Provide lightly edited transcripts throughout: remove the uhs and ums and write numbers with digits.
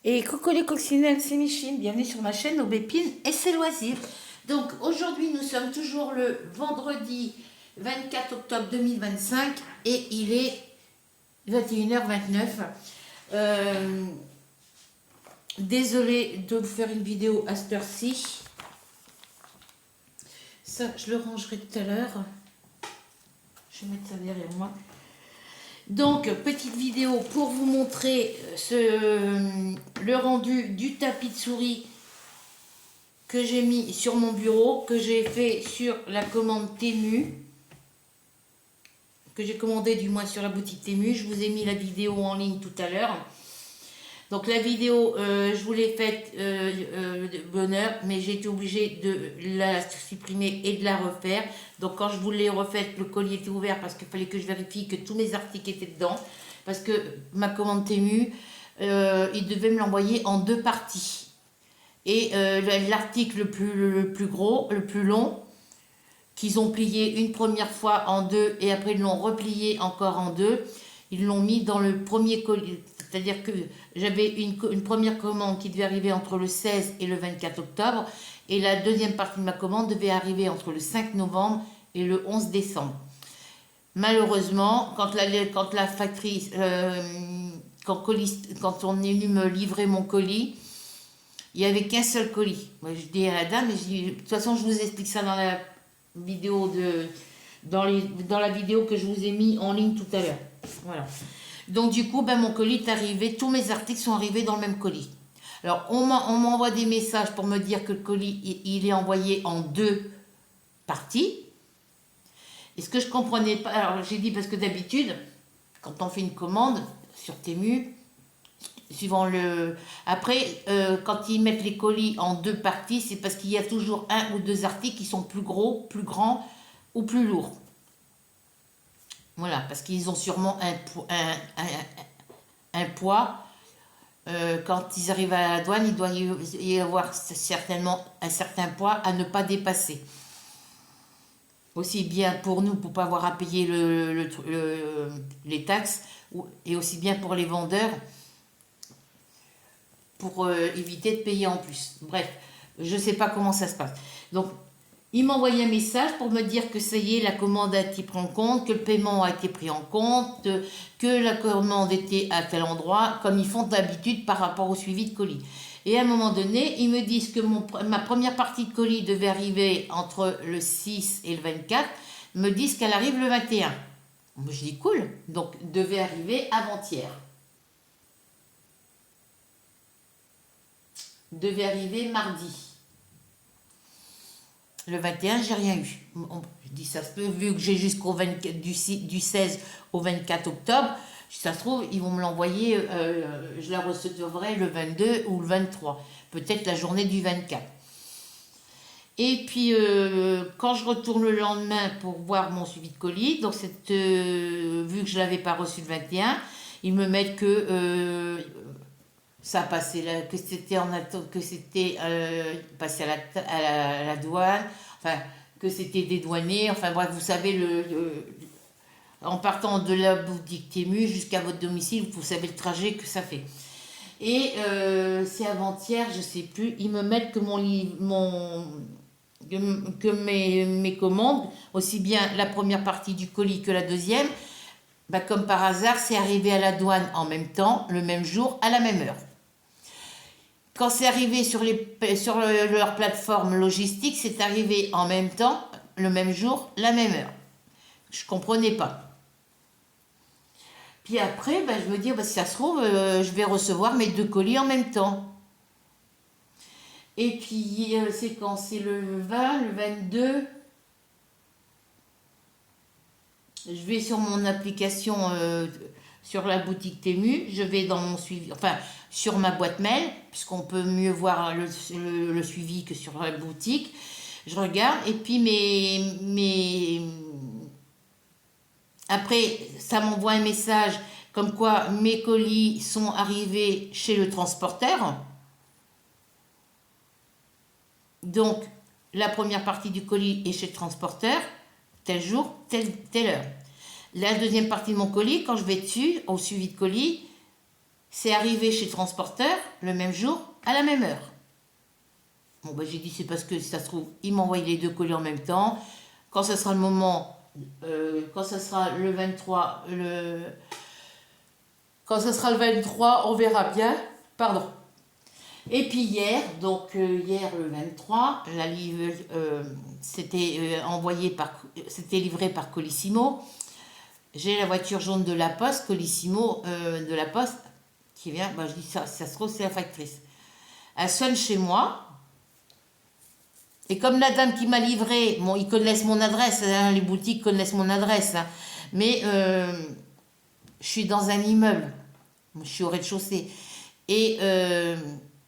Et coucou les coccinelles, c'est Michine, bienvenue sur ma chaîne Aubépine et ses loisirs. Donc aujourd'hui nous sommes toujours le vendredi 24 octobre 2025 et il est 21h29. Désolée de vous faire une vidéo à cette heure-ci. Ça je le rangerai tout à l'heure. Je vais mettre ça derrière moi. Donc, petite vidéo pour vous montrer le rendu du tapis de souris que j'ai mis sur mon bureau, que j'ai fait sur la commande Temu, que j'ai commandé du moins sur la boutique Temu. Je vous ai mis la vidéo en ligne tout à l'heure. Donc la vidéo, je vous l'ai faite de bonne heure, mais j'ai été obligée de la supprimer et de la refaire. Donc quand je vous l'ai refaite, le colis était ouvert parce qu'il fallait que je vérifie que tous mes articles étaient dedans. Parce que ma commande Temu, il devait me l'envoyer en deux parties. Et l'article le plus gros, le plus long, qu'ils ont plié une première fois en deux et après ils l'ont replié encore en deux, ils l'ont mis dans le premier colis. C'est-à-dire que j'avais une première commande qui devait arriver entre le 16 et le 24 octobre et la deuxième partie de ma commande devait arriver entre le 5 novembre et le 11 décembre. Malheureusement, quand la factrice, quand on est venu me livrer mon colis, il n'y avait qu'un seul colis. Moi, je dis à la dame, de toute façon, je vous explique ça dans la vidéo dans la vidéo que je vous ai mis en ligne tout à l'heure. Voilà. Donc du coup, mon colis est arrivé, tous mes articles sont arrivés dans le même colis. Alors on m'envoie des messages pour me dire que le colis il est envoyé en deux parties. Et ce que je comprenais pas, alors j'ai dit parce que d'habitude, quand on fait une commande sur Temu, suivant le... Après, quand ils mettent les colis en deux parties, c'est parce qu'il y a toujours un ou deux articles qui sont plus gros, plus grands ou plus lourds. Voilà, parce qu'ils ont sûrement un poids. Quand ils arrivent à la douane, il doit y avoir certainement un certain poids à ne pas dépasser. Aussi bien pour nous, pour ne pas avoir à payer les taxes, et aussi bien pour les vendeurs, pour éviter de payer en plus. Bref, je ne sais pas comment ça se passe. Donc, il m'a envoyé un message pour me dire que ça y est, la commande a été prise en compte, que le paiement a été pris en compte, que la commande était à tel endroit, comme ils font d'habitude par rapport au suivi de colis. Et à un moment donné, ils me disent que ma première partie de colis devait arriver entre le 6 et le 24, ils me disent qu'elle arrive le 21. Je dis cool, donc devait arriver avant-hier. Devait arriver mardi. Le 21, j'ai rien eu. Je dis, ça se peut, vu que j'ai jusqu'au du 16 au 24 octobre, ça se trouve, ils vont me l'envoyer, je la recevrai le 22 ou le 23. Peut-être la journée du 24. Et puis, quand je retourne le lendemain pour voir mon suivi de colis, donc vu que je ne l'avais pas reçu le 21, ils me mettent que ça passait là, que c'était en attente, que c'était passé à la douane, enfin que c'était dédouané, enfin bref, vous savez en partant de la boutique Temu jusqu'à votre domicile, vous savez le trajet que ça fait. Et c'est avant-hier, je sais plus, ils me mettent que que mes commandes, aussi bien la première partie du colis que la deuxième, comme par hasard, c'est arrivé à la douane en même temps, le même jour, à la même heure. Quand c'est arrivé sur leur plateforme logistique, c'est arrivé en même temps, le même jour, la même heure. Je ne comprenais pas. Puis après, je me dis, si ça se trouve, je vais recevoir mes deux colis en même temps. Et puis, c'est quand? C'est le 20, le 22. Je vais sur mon application, sur la boutique Temu, je vais dans mon suivi, enfin, sur ma boîte mail, puisqu'on peut mieux voir le suivi que sur la boutique. Je regarde, et puis après, ça m'envoie un message comme quoi mes colis sont arrivés chez le transporteur. Donc, la première partie du colis est chez le transporteur, tel jour, telle heure. La deuxième partie de mon colis, quand je vais dessus, au suivi de colis, C'est arrivé chez le transporteur le même jour, à la même heure. Bon, j'ai dit c'est parce que si ça se trouve, il m'envoie les deux colis en même temps. Quand ce sera le moment, quand ce sera le 23, quand ce sera le 23, on verra bien. Pardon. Et puis hier, hier le 23, c'était livré par Colissimo. J'ai la voiture jaune de la Poste, Colissimo de la Poste, qui vient, je dis ça se trouve c'est la factrice. Elle sonne chez moi. Et comme la dame qui m'a livré, bon, ils connaissent mon adresse, hein, les boutiques connaissent mon adresse, hein, mais je suis dans un immeuble, je suis au rez-de-chaussée, et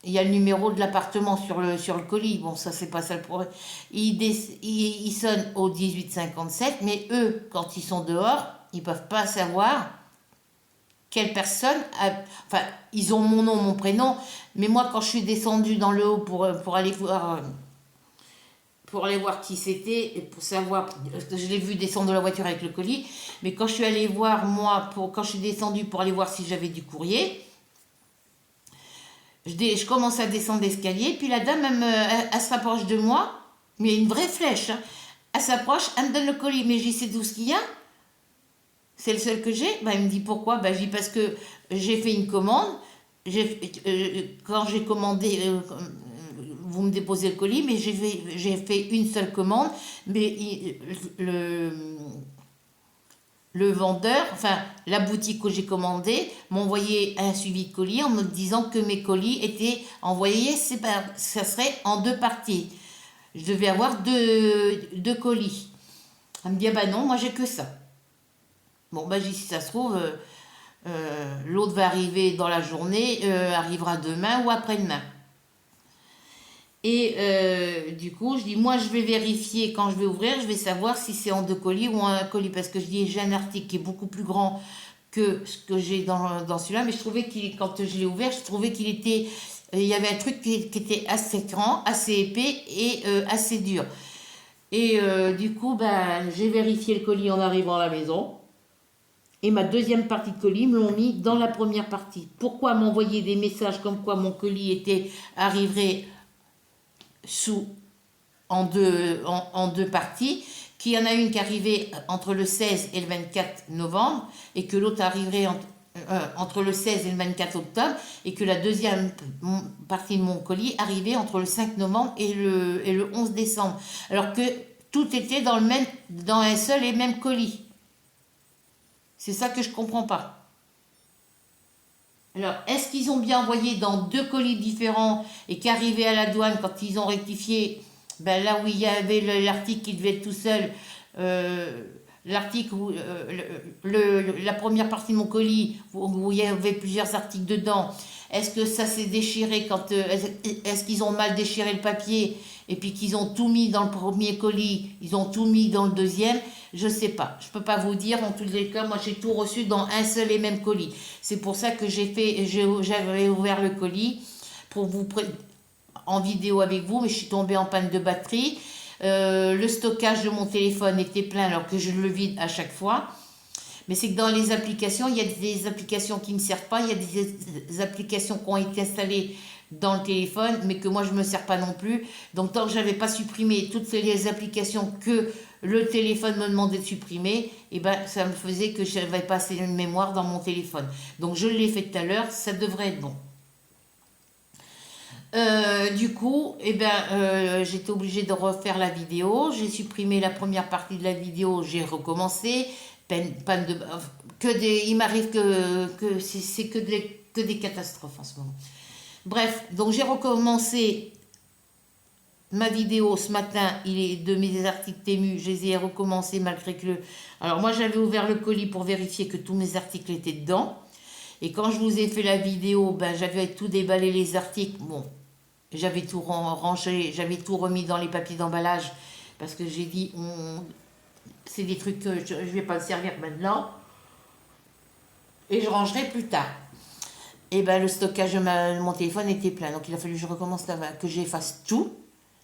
il y a le numéro de l'appartement sur le colis, bon ça c'est pas ça le problème. Ils sonnent au 1857, mais eux, quand ils sont dehors, ils peuvent pas savoir quelle personne, enfin ils ont mon nom, mon prénom, mais moi quand je suis descendue dans le haut pour aller voir qui c'était, et pour savoir, parce que je l'ai vu descendre de la voiture avec le colis, mais quand je suis allée voir, quand je suis descendue pour aller voir si j'avais du courrier, je commence à descendre l'escalier, puis la dame, elle se rapproche de moi, mais une vraie flèche, hein. Elle s'approche, elle me donne le colis, mais j'y sais tout ce qu'il y a, c'est le seul que j'ai. Elle me dit pourquoi, je dis parce que j'ai fait une commande, quand j'ai commandé... vous me déposez le colis, mais j'ai fait une seule commande, mais le vendeur, enfin la boutique où j'ai commandé, m'a envoyé un suivi de colis en me disant que mes colis étaient envoyés, ça serait en deux parties. Je devais avoir deux colis. Elle me dit, non, moi j'ai que ça. Bon, si ça se trouve, l'autre va arriver dans la journée, arrivera demain ou après-demain. Et du coup, je dis, moi, je vais vérifier quand je vais ouvrir, je vais savoir si c'est en deux colis ou en un colis. Parce que je dis, j'ai un article qui est beaucoup plus grand que ce que j'ai dans celui-là. Mais je trouvais quand je l'ai ouvert, je trouvais il y avait un truc qui était assez grand, assez épais et assez dur. Et du coup, j'ai vérifié le colis en arrivant à la maison. Et ma deuxième partie de colis me l'ont mis dans la première partie. Pourquoi m'envoyer des messages comme quoi mon colis était arrivé en deux parties, qu'il y en a une qui arrivait entre le 16 et le 24 novembre, et que l'autre arriverait entre le 16 et le 24 octobre, et que la deuxième partie de mon colis arrivait entre le 5 novembre et le 11 décembre. Alors que tout était dans un seul et même colis. C'est ça que je comprends pas. Alors, est-ce qu'ils ont bien envoyé dans deux colis différents et qu'arrivé à la douane, quand ils ont rectifié, là où il y avait l'article qui devait être tout seul, l'article où la première partie de mon colis, où il y avait plusieurs articles dedans, est-ce que ça s'est déchiré est-ce qu'ils ont mal déchiré le papier et puis qu'ils ont tout mis dans le premier colis, ils ont tout mis dans le deuxième? Je sais pas, je peux pas vous dire. En tous les cas, moi j'ai tout reçu dans un seul et même colis. C'est pour ça que j'avais ouvert le colis pour en vidéo avec vous, mais je suis tombée en panne de batterie. Le stockage de mon téléphone était plein alors que je le vide à chaque fois. Mais c'est que dans les applications, il y a des applications qui ne me servent pas, il y a des applications qui ont été installées dans le téléphone, mais que moi je ne me sers pas non plus. Donc tant que je n'avais pas supprimé toutes les applications que le téléphone me demandait de supprimer, ça me faisait que je n'avais pas assez de mémoire dans mon téléphone. Donc je l'ai fait tout à l'heure, ça devrait être bon. Du coup, j'étais obligée de refaire la vidéo. J'ai supprimé la première partie de la vidéo, j'ai recommencé. Il m'arrive que c'est que des catastrophes en ce moment. Bref, donc j'ai recommencé ma vidéo ce matin, il est de mes articles Temu, je les ai recommencés malgré que Alors moi j'avais ouvert le colis pour vérifier que tous mes articles étaient dedans. Et quand je vous ai fait la vidéo, j'avais tout déballé les articles. Bon, j'avais tout rangé, j'avais tout remis dans les papiers d'emballage parce que j'ai dit, c'est des trucs que je ne vais pas me servir maintenant et je rangerai plus tard. Et le stockage de mon téléphone était plein, donc il a fallu que je recommence que j'efface tout,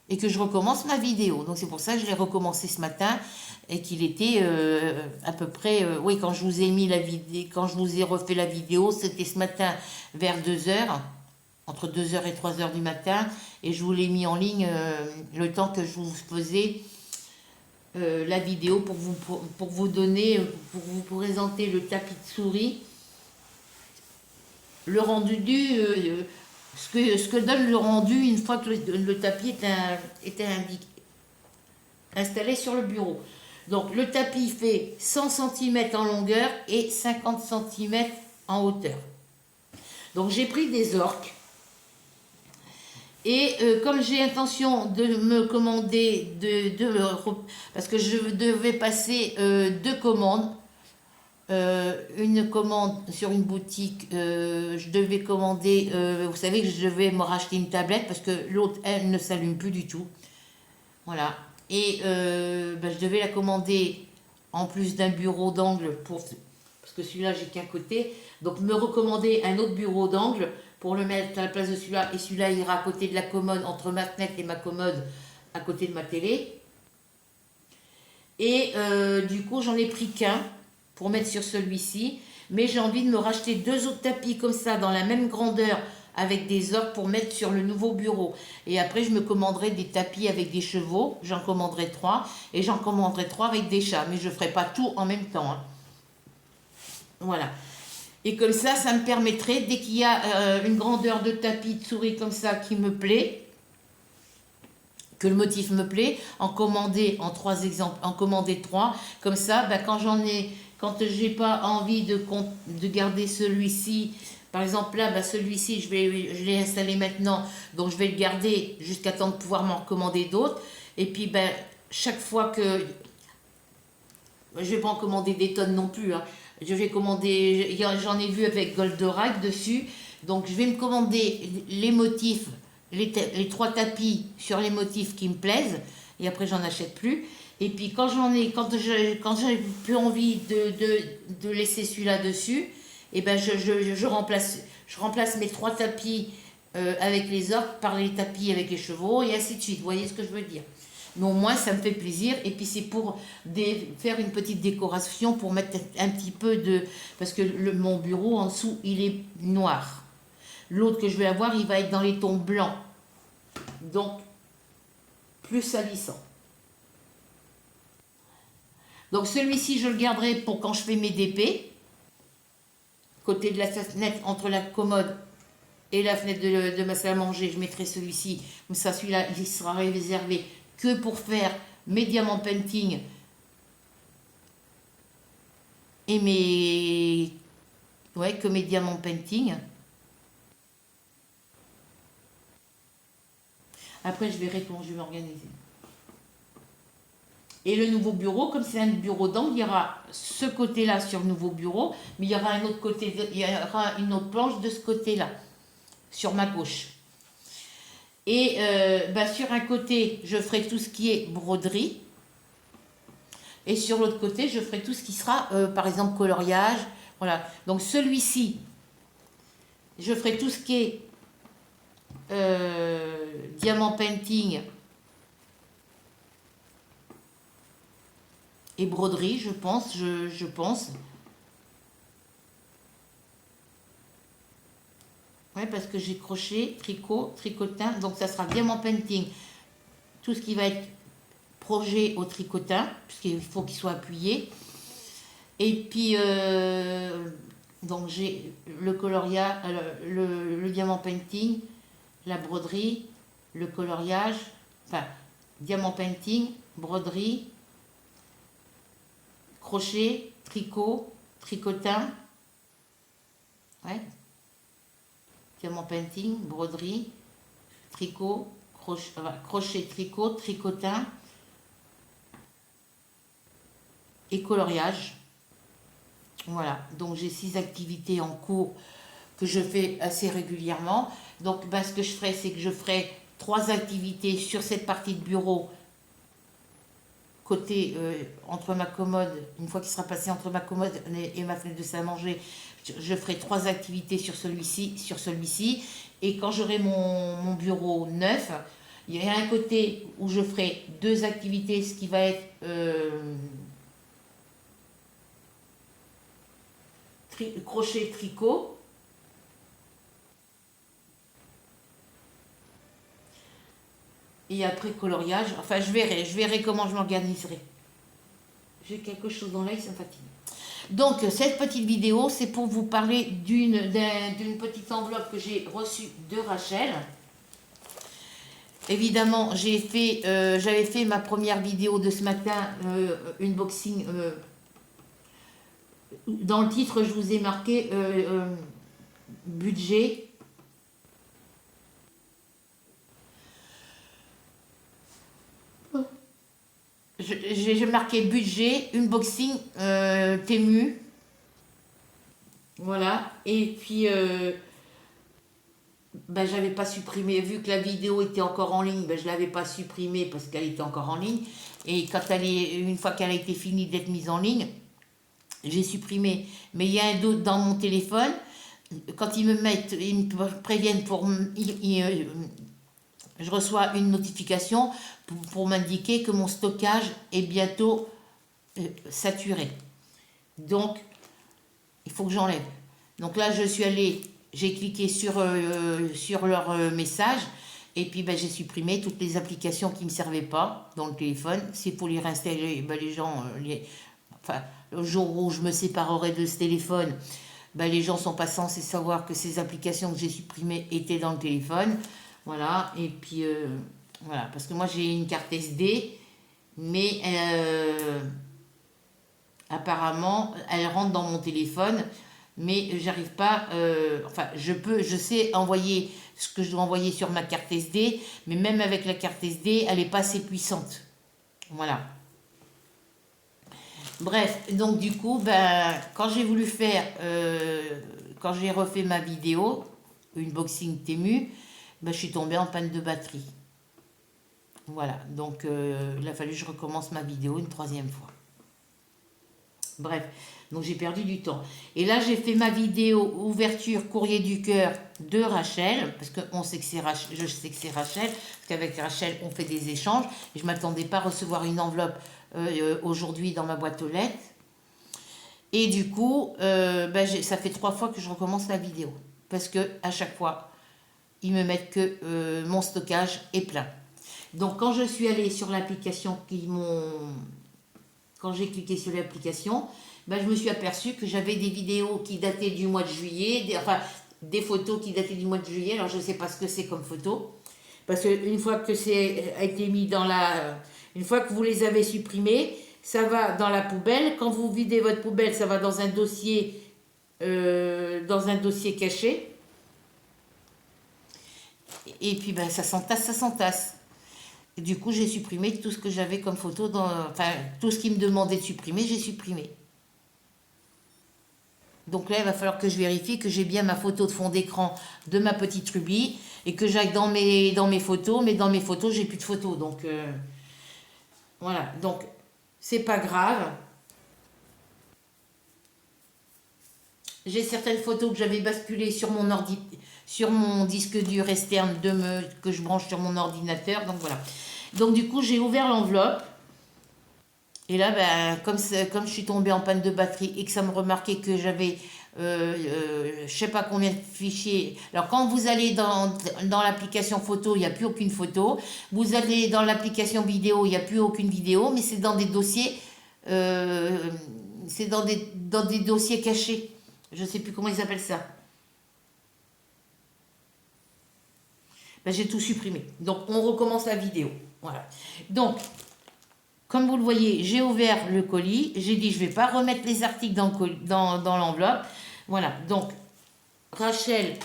et que je recommence ma vidéo. Donc c'est pour ça que je l'ai recommencé ce matin et qu'il était à peu près, oui, quand je vous ai mis la vidéo, quand je vous ai refait la vidéo, c'était ce matin vers 2 heures, entre 2 heures et 3 heures du matin, et je vous l'ai mis en ligne le temps que je vous faisais la vidéo pour vous donner, pour vous présenter le tapis de souris, le rendu ce que donne le rendu une fois que le tapis est installé sur le bureau. Donc le tapis fait 100 cm en longueur et 50 cm en hauteur. Donc j'ai pris des orques. Et comme j'ai intention de me commander, parce que je devais passer 2 commandes, une commande sur une boutique, je devais commander, vous savez que je devais me racheter une tablette parce que l'autre, elle ne s'allume plus du tout. Voilà. Et je devais la commander en plus d'un bureau d'angle, parce que celui-là, j'ai qu'un côté. Donc me recommander un autre bureau d'angle pour le mettre à la place de celui-là. Et celui-là ira à côté de la commode, entre ma fenêtre et ma commode, à côté de ma télé. Et du coup, j'en ai pris qu'un pour mettre sur celui-ci. Mais j'ai envie de me racheter 2 autres tapis comme ça, dans la même grandeur, avec des orques pour mettre sur le nouveau bureau. Et après, je me commanderai des tapis avec des chevaux. J'en commanderai 3. Et j'en commanderai 3 avec des chats. Mais je ne ferai pas tout en même temps. Hein. Voilà. Et comme ça me permettrait, dès qu'il y a une grandeur de tapis de souris comme ça qui me plaît, que le motif me plaît, en commander en 3 exemples, en commander 3. Comme ça, quand j'ai pas envie de garder celui-ci, par exemple là, celui-ci, je l'ai installé maintenant, donc je vais le garder jusqu'à temps de pouvoir m'en recommander d'autres. Et puis, chaque fois que... Je vais pas en commander des tonnes non plus, hein. Je vais commander, j'en ai vu avec Goldorak dessus, donc je vais me commander les motifs, les 3 tapis sur les motifs qui me plaisent, et après j'en achète plus. Et puis quand j'ai plus envie de laisser celui-là dessus, et je remplace mes 3 tapis avec les orques par les tapis avec les chevaux, et ainsi de suite. Vous voyez ce que je veux dire? Mais au moins, ça me fait plaisir. Et puis, c'est pour faire une petite décoration, pour mettre un petit peu de... Parce que mon bureau, en dessous, il est noir. L'autre que je vais avoir, il va être dans les tons blancs. Donc, plus salissant. Donc, celui-ci, je le garderai pour quand je fais mes DP. Côté de la fenêtre, entre la commode et la fenêtre de ma salle à manger, je mettrai celui-ci. Comme ça, celui-là, il sera réservé que pour faire mes diamants painting et mes diamants painting. Après, je verrai comment je vais m'organiser. Et le nouveau bureau, comme c'est un bureau d'angle, il y aura ce côté-là sur le nouveau bureau, mais il y aura un autre côté, il y aura une autre planche de ce côté-là, sur ma gauche. Et sur un côté, je ferai tout ce qui est broderie. Et sur l'autre côté, je ferai tout ce qui sera, par exemple, coloriage. Voilà. Donc celui-ci, je ferai tout ce qui est diamant painting et broderie, je pense. Je pense. Ouais, parce que j'ai crochet, tricot, tricotin, donc ça sera diamant painting. Tout ce qui va être projet au tricotin, puisqu'il faut qu'il soit appuyé. Et puis, donc j'ai le coloriage, le diamant painting, la broderie, le coloriage, enfin, diamant painting, broderie, crochet, tricot, tricotin. Ouais. Diamant painting, broderie, tricot, crochet, tricot, tricotin et coloriage. Voilà, donc j'ai 6 activités en cours que je fais assez régulièrement. Donc ce que je ferai, c'est que je ferai 3 activités sur cette partie de bureau, côté entre ma commode, une fois qu'il sera passé entre ma commode et ma fenêtre de salle à manger, je ferai 3 activités sur celui-ci, et quand j'aurai mon bureau neuf, Il y a un côté où je ferai 2 activités, ce qui va être crochet, tricot. Et après coloriage. Enfin, je verrai comment je m'organiserai. J'ai quelque chose dans l'œil, ça me fatigue. Donc, cette petite vidéo, c'est pour vous parler d'une petite enveloppe que j'ai reçue de Rachel. Évidemment, j'avais fait ma première vidéo de ce matin, unboxing. Dans le titre, je vous ai marqué budget. J'ai marqué budget, unboxing, Temu. Voilà. Et puis, ben, j'avais pas supprimé, vu que la vidéo était encore en ligne, ben, je l'avais pas supprimée parce qu'elle était encore en ligne. Et quand une fois qu'elle a été finie d'être mise en ligne, j'ai supprimé. Mais il y a un doute dans mon téléphone. Quand ils me préviennent je reçois une notification pour m'indiquer que mon stockage est bientôt saturé. Donc, il faut que j'enlève. Donc là, j'ai cliqué sur leur message et puis ben, j'ai supprimé toutes les applications qui ne me servaient pas dans le téléphone. C'est pour les réinstaller. Ben, les gens, enfin, le jour où je me séparerai de ce téléphone, ben, les gens ne sont pas censés savoir que ces applications que j'ai supprimées étaient dans le téléphone. Voilà, et puis voilà, parce que moi j'ai une carte SD, mais apparemment elle rentre dans mon téléphone, mais j'arrive pas, enfin je sais envoyer ce que je dois envoyer sur ma carte SD, mais même avec la carte SD, elle n'est pas assez puissante. Voilà. Bref, donc du coup, ben, quand j'ai voulu faire, quand j'ai refait ma vidéo, unboxing Temu, ben, je suis tombée en panne de batterie. Voilà, donc il a fallu que je recommence ma vidéo une 3e fois. Bref, donc j'ai perdu du temps. Et là, j'ai fait ma vidéo ouverture courrier du cœur de Rachel, parce que je sais que c'est Rachel, parce qu'avec Rachel, on fait des échanges. Et je ne m'attendais pas à recevoir une enveloppe aujourd'hui dans ma boîte aux lettres. Et du coup, ben, ça fait 3 fois que je recommence la vidéo, parce que à chaque fois, ils me mettent que mon stockage est plein. Donc quand je suis allée sur l'application quand j'ai cliqué sur l'application, ben, je me suis aperçue que j'avais des vidéos qui dataient du mois de juillet, des photos qui dataient du mois de juillet. Alors je ne sais pas ce que c'est comme photo, parce qu'une fois que a été mis une fois que vous les avez supprimées, ça va dans la poubelle. Quand vous videz votre poubelle, ça va dans un dossier caché. Et puis ben, ça s'entasse. Et du coup, j'ai supprimé tout ce que j'avais comme photo, enfin tout ce qui me demandait de supprimer, j'ai supprimé. Donc là, il va falloir que je vérifie que j'ai bien ma photo de fond d'écran de ma petite Ruby et que j'aille dans mes photos, mais dans mes photos, j'ai plus de photos. Donc voilà, donc c'est pas grave. J'ai certaines photos que j'avais basculées sur mon disque dur externe que je branche sur mon ordinateur. Donc voilà. Donc du coup, j'ai ouvert l'enveloppe. Et là, ben, comme je suis tombée en panne de batterie et que ça me remarquait que j'avais je ne sais pas combien de fichiers. Alors quand vous allez dans l'application photo, il n'y a plus aucune photo. Vous allez dans l'application vidéo, il n'y a plus aucune vidéo, mais c'est dans des dossiers, dans des dossiers cachés. Je ne sais plus comment ils appellent ça. Ben, j'ai tout supprimé. Donc on recommence la vidéo. Voilà. Donc, comme vous le voyez, j'ai ouvert le colis. J'ai dit, je ne vais pas remettre les articles dans l'enveloppe. Voilà. Donc, Rachel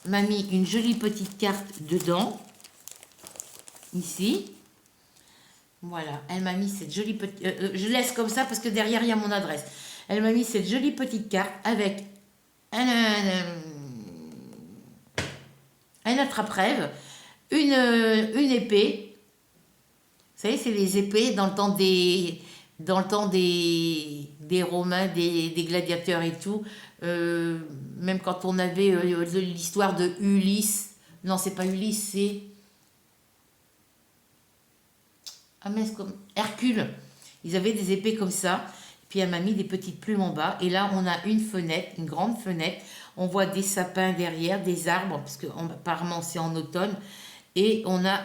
m'a mis une jolie petite carte dedans. Ici. Voilà. Elle m'a mis cette jolie petite... je laisse comme ça parce que derrière, il y a mon adresse. Elle m'a mis cette jolie petite carte avec un attrape-rêve, une épée. Vous savez, c'est les épées dans le temps des Romains, des gladiateurs et tout. Même quand on avait l'histoire de Ulysse. Non, c'est pas Ulysse, c'est... ah mince, comme Hercule. Ils avaient des épées comme ça. Puis elle m'a mis des petites plumes en bas. Et là, on a une fenêtre, une grande fenêtre. On voit des sapins derrière, des arbres, parce que apparemment c'est en automne. Et on a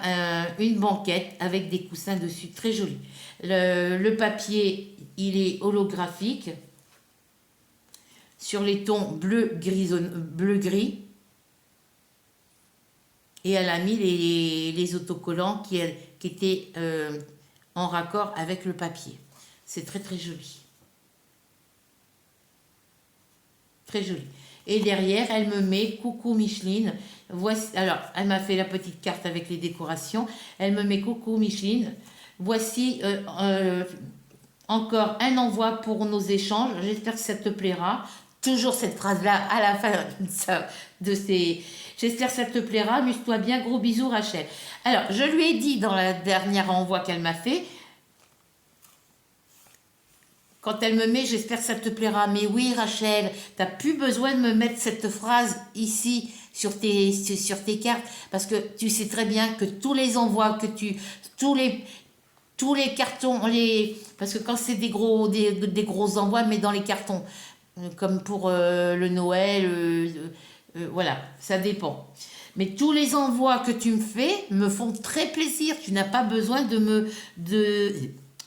une banquette avec des coussins dessus, très joli. Le papier, il est holographique. Sur les tons bleu-gris. Et elle a mis les autocollants qui étaient en raccord avec le papier. C'est très très joli. Très joli. Et derrière, elle me met coucou Micheline. Voici, alors, elle m'a fait la petite carte avec les décorations. Elle me met coucou Micheline. Voici encore un envoi pour nos échanges. J'espère que ça te plaira. Toujours cette phrase-là à la fin de ces... J'espère que ça te plaira. Amuse-toi bien. Gros bisous, Rachel. Alors, je lui ai dit dans la dernière envoi qu'elle m'a fait, quand elle me met, j'espère que ça te plaira. Mais oui, Rachel, tu n'as plus besoin de me mettre cette phrase ici sur tes cartes. Parce que tu sais très bien que tous les envois que tous les cartons, parce que quand c'est des gros envois, mais dans les cartons, comme pour le Noël, voilà, ça dépend. Mais tous les envois que tu me fais me font très plaisir. Tu n'as pas besoin de me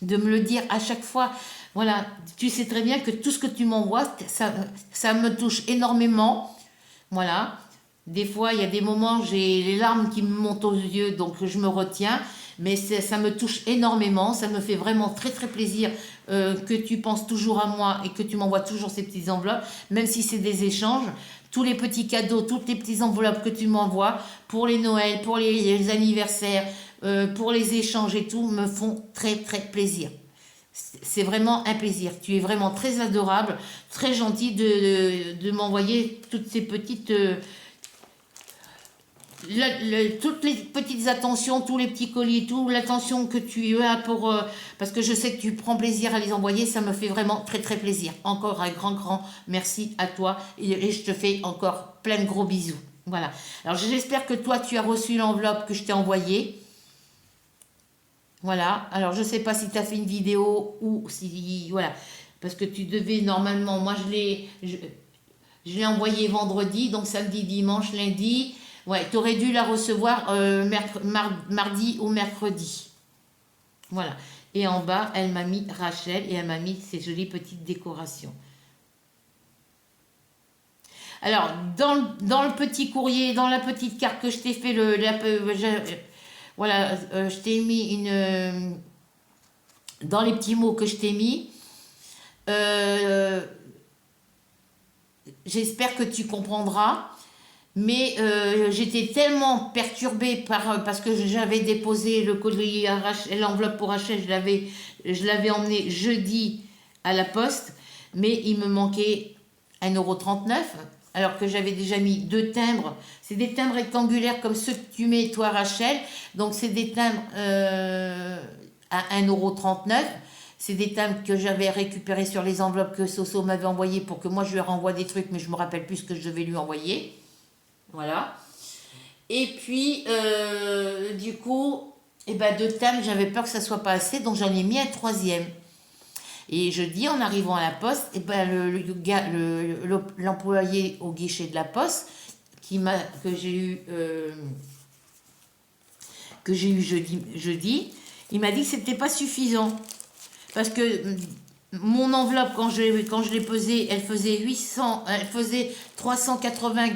le dire à chaque fois. Voilà, tu sais très bien que tout ce que tu m'envoies, ça me touche énormément. Voilà. Des fois, il y a des moments, j'ai les larmes qui me montent aux yeux, donc je me retiens. Mais ça me touche énormément. Ça me fait vraiment très très plaisir que tu penses toujours à moi et que tu m'envoies toujours ces petites enveloppes, même si c'est des échanges. Tous les petits cadeaux, toutes les petites enveloppes que tu m'envoies pour les Noëls, pour les anniversaires, pour les échanges et tout, me font très très plaisir. C'est vraiment un plaisir. Tu es vraiment très adorable, très gentil de m'envoyer toutes ces petites... toutes les petites attentions, tous les petits colis, toute l'attention que tu as pour... parce que je sais que tu prends plaisir à les envoyer, ça me fait vraiment très très plaisir. Encore un grand merci à toi et je te fais encore plein de gros bisous. Voilà. Alors j'espère que toi tu as reçu l'enveloppe que je t'ai envoyée. Voilà. Alors je sais pas si tu as fait une vidéo ou si... Voilà. Parce que tu devais normalement... Moi je l'ai envoyé vendredi, donc samedi, dimanche, lundi... Ouais, tu aurais dû la recevoir mardi ou mercredi. Voilà. Et en bas, elle m'a mis Rachel et elle m'a mis ces jolies petites décorations. Alors, dans le petit courrier, dans la petite carte que je t'ai fait, voilà, je t'ai mis dans les petits mots que je t'ai mis, j'espère que tu comprendras. Mais j'étais tellement perturbée parce que j'avais déposé le colis à l'enveloppe pour Rachel, je l'avais emmené jeudi à la poste, mais il me manquait 1,39 € alors que j'avais déjà mis 2 timbres. C'est des timbres rectangulaires comme ceux que tu mets toi, Rachel. Donc c'est des timbres à 1,39 €. C'est des timbres que j'avais récupérés sur les enveloppes que Soso m'avait envoyées pour que moi je lui renvoie des trucs, mais je ne me rappelle plus ce que je devais lui envoyer. Voilà. Et puis, du coup, de timbres, j'avais peur que ça soit pas assez, donc j'en ai mis un 3e. Et je dis, en arrivant à la poste, l'employé au guichet de la poste, que j'ai eu jeudi, il m'a dit que c'était pas suffisant. Parce que mon enveloppe, quand je l'ai pesée, elle faisait 380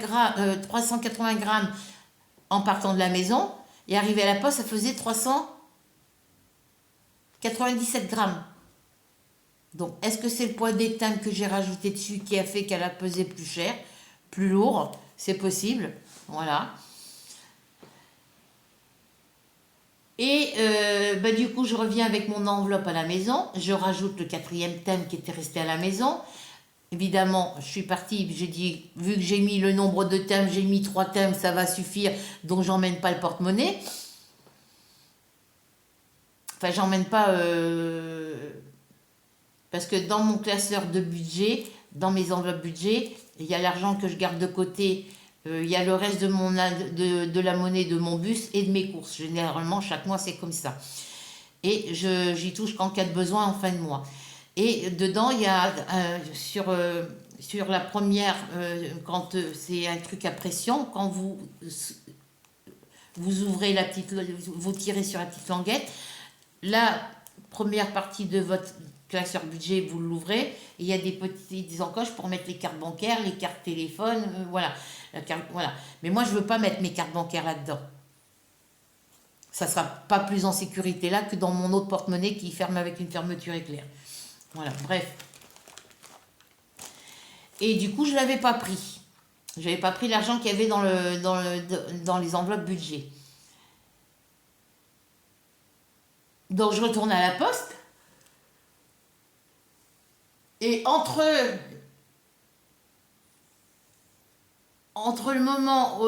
grammes en partant de la maison. Et arrivé à la poste, ça faisait 397 grammes. Donc, est-ce que c'est le poids des timbres que j'ai rajouté dessus qui a fait qu'elle a pesé plus cher, plus lourd? C'est possible. Voilà. Et du coup, je reviens avec mon enveloppe à la maison. Je rajoute le 4e thème qui était resté à la maison. Évidemment, je suis partie, j'ai dit, vu que j'ai mis le nombre de thèmes, j'ai mis 3 thèmes, ça va suffire, donc j'emmène pas le porte-monnaie. Enfin, j'emmène pas... parce que dans mon classeur de budget, dans mes enveloppes budget, il y a l'argent que je garde de côté. Il y a le reste de la monnaie de mon bus et de mes courses. Généralement, chaque mois, c'est comme ça. et j'y touche qu'en cas de besoin en fin de mois. Et dedans, il y a sur la première, quand c'est un truc à pression, quand vous ouvrez la petite, vous tirez sur la petite languette, la première partie de votre classeur budget, vous l'ouvrez, et il y a des petites encoches pour mettre les cartes bancaires, les cartes téléphone, voilà. Voilà. Mais moi, je ne veux pas mettre mes cartes bancaires là-dedans. Ça ne sera pas plus en sécurité là que dans mon autre porte-monnaie qui ferme avec une fermeture éclair. Voilà, bref. Et du coup, je ne l'avais pas pris. Je n'avais pas pris l'argent qu'il y avait dans les enveloppes budget. Donc, je retourne à la poste. Et entre le moment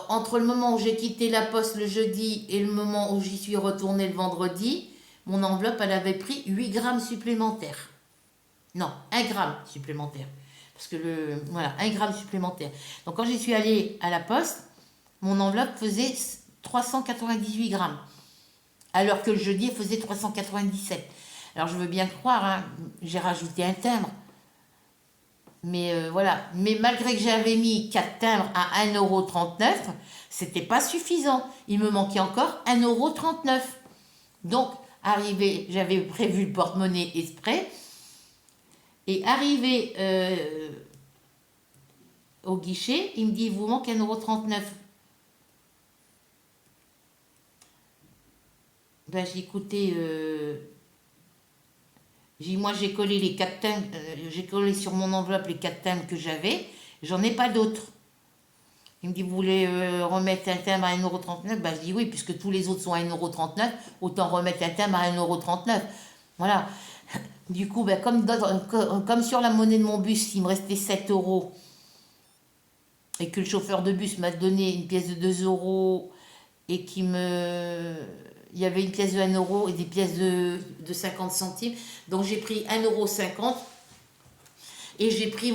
entre le moment où j'ai quitté la poste le jeudi et le moment où j'y suis retournée le vendredi, mon enveloppe, elle avait pris 8 grammes supplémentaires. Non, 1 gramme supplémentaire. Parce que voilà, 1 gramme supplémentaire. Donc quand j'y suis allée à la poste, mon enveloppe faisait 398 grammes. Alors que le jeudi, elle faisait 397. Alors je veux bien croire, hein, j'ai rajouté un timbre. Mais voilà. Mais malgré que j'avais mis 4 timbres à 1,39 €, c'était pas suffisant. Il me manquait encore 1,39 €. Donc, j'avais prévu le porte-monnaie exprès. Et arrivé au guichet, il me dit, il vous manque 1,39 €. Ben, j'ai écouté... moi, j'ai collé les 4 timbres, j'ai collé sur mon enveloppe les 4 timbres que j'avais. J'en ai pas d'autres. Il me dit, vous voulez remettre un timbre à 1,39 €? Ben, je dis oui, puisque tous les autres sont à 1,39 €, autant remettre un timbre à 1,39 €. Voilà. Du coup, ben, comme sur la monnaie de mon bus, il me restait 7 € et que le chauffeur de bus m'a donné une pièce de 2 € et il y avait une pièce de 1 € et des pièces de 50 centimes. Donc j'ai pris 1,50 € et j'ai pris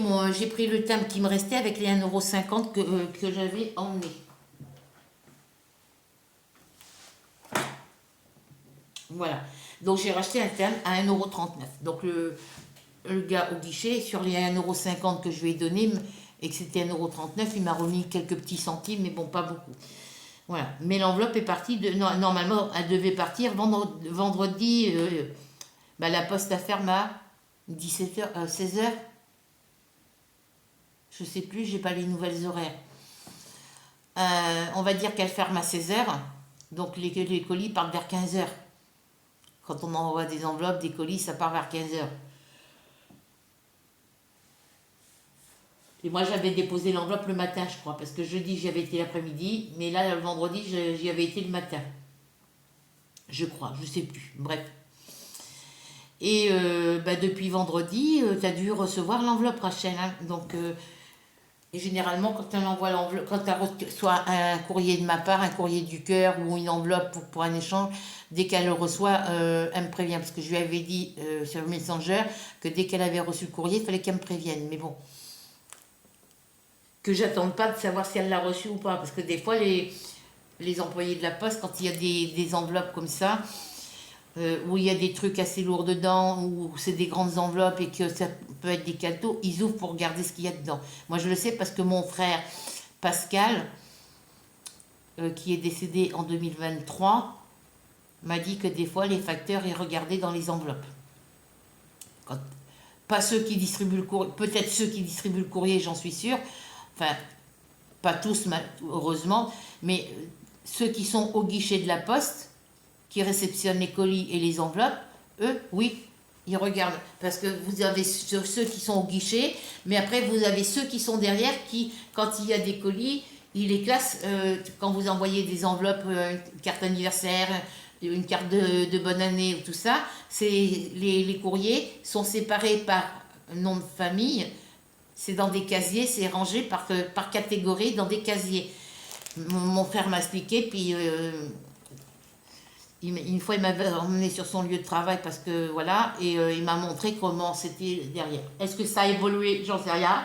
le timbre qui me restait avec les 1,50 € que j'avais emmené. Voilà. Donc j'ai racheté un timbre à 1,39 €. Donc le gars au guichet, sur les 1,50 € que je lui ai donné, et que c'était 1,39 €, il m'a remis quelques petits centimes, mais bon, pas beaucoup. Voilà. Mais l'enveloppe est partie, normalement, elle devait partir vendredi. La poste à ferme à 17h, 16h. Je sais plus, j'ai pas les nouvelles horaires. On va dire qu'elle ferme à 16h. Donc les colis partent vers 15h. Quand on envoie des enveloppes, des colis, ça part vers 15h. Et moi, j'avais déposé l'enveloppe le matin, je crois, parce que jeudi, j'y avais été l'après-midi, mais là, le vendredi, j'y avais été le matin. Je crois, je sais plus, bref. Et depuis vendredi, tu as dû recevoir l'enveloppe, Rachel. Hein. Donc, et généralement, quand on envoie l'enveloppe, quand tu reçois un courrier de ma part, un courrier du cœur ou une enveloppe pour un échange, dès qu'elle le reçoit, elle me prévient. Parce que je lui avais dit sur le Messenger que dès qu'elle avait reçu le courrier, il fallait qu'elle me prévienne. Mais bon, que j'attende pas de savoir si elle l'a reçu ou pas. Parce que des fois, les employés de la poste, quand il y a des enveloppes comme ça, où il y a des trucs assez lourds dedans, où c'est des grandes enveloppes et que ça peut être des cadeaux, ils ouvrent pour regarder ce qu'il y a dedans. Moi, je le sais parce que mon frère Pascal, qui est décédé en 2023, m'a dit que des fois, les facteurs, ils regardaient dans les enveloppes. Pas ceux qui distribuent le courrier, peut-être ceux qui distribuent le courrier, j'en suis sûre. Enfin, pas tous, heureusement, mais ceux qui sont au guichet de la poste, qui réceptionnent les colis et les enveloppes, eux, oui, ils regardent. Parce que vous avez ceux qui sont au guichet, mais après, vous avez ceux qui sont derrière, qui, quand il y a des colis, ils les classent. Quand vous envoyez des enveloppes, une carte anniversaire, une carte de bonne année, ou tout ça, les courriers sont séparés par nom de famille. C'est dans des casiers, c'est rangé par catégorie dans des casiers. Mon frère m'a expliqué, puis une fois il m'avait emmené sur son lieu de travail parce que voilà, et il m'a montré comment c'était derrière. Est-ce que ça a évolué? J'en sais rien.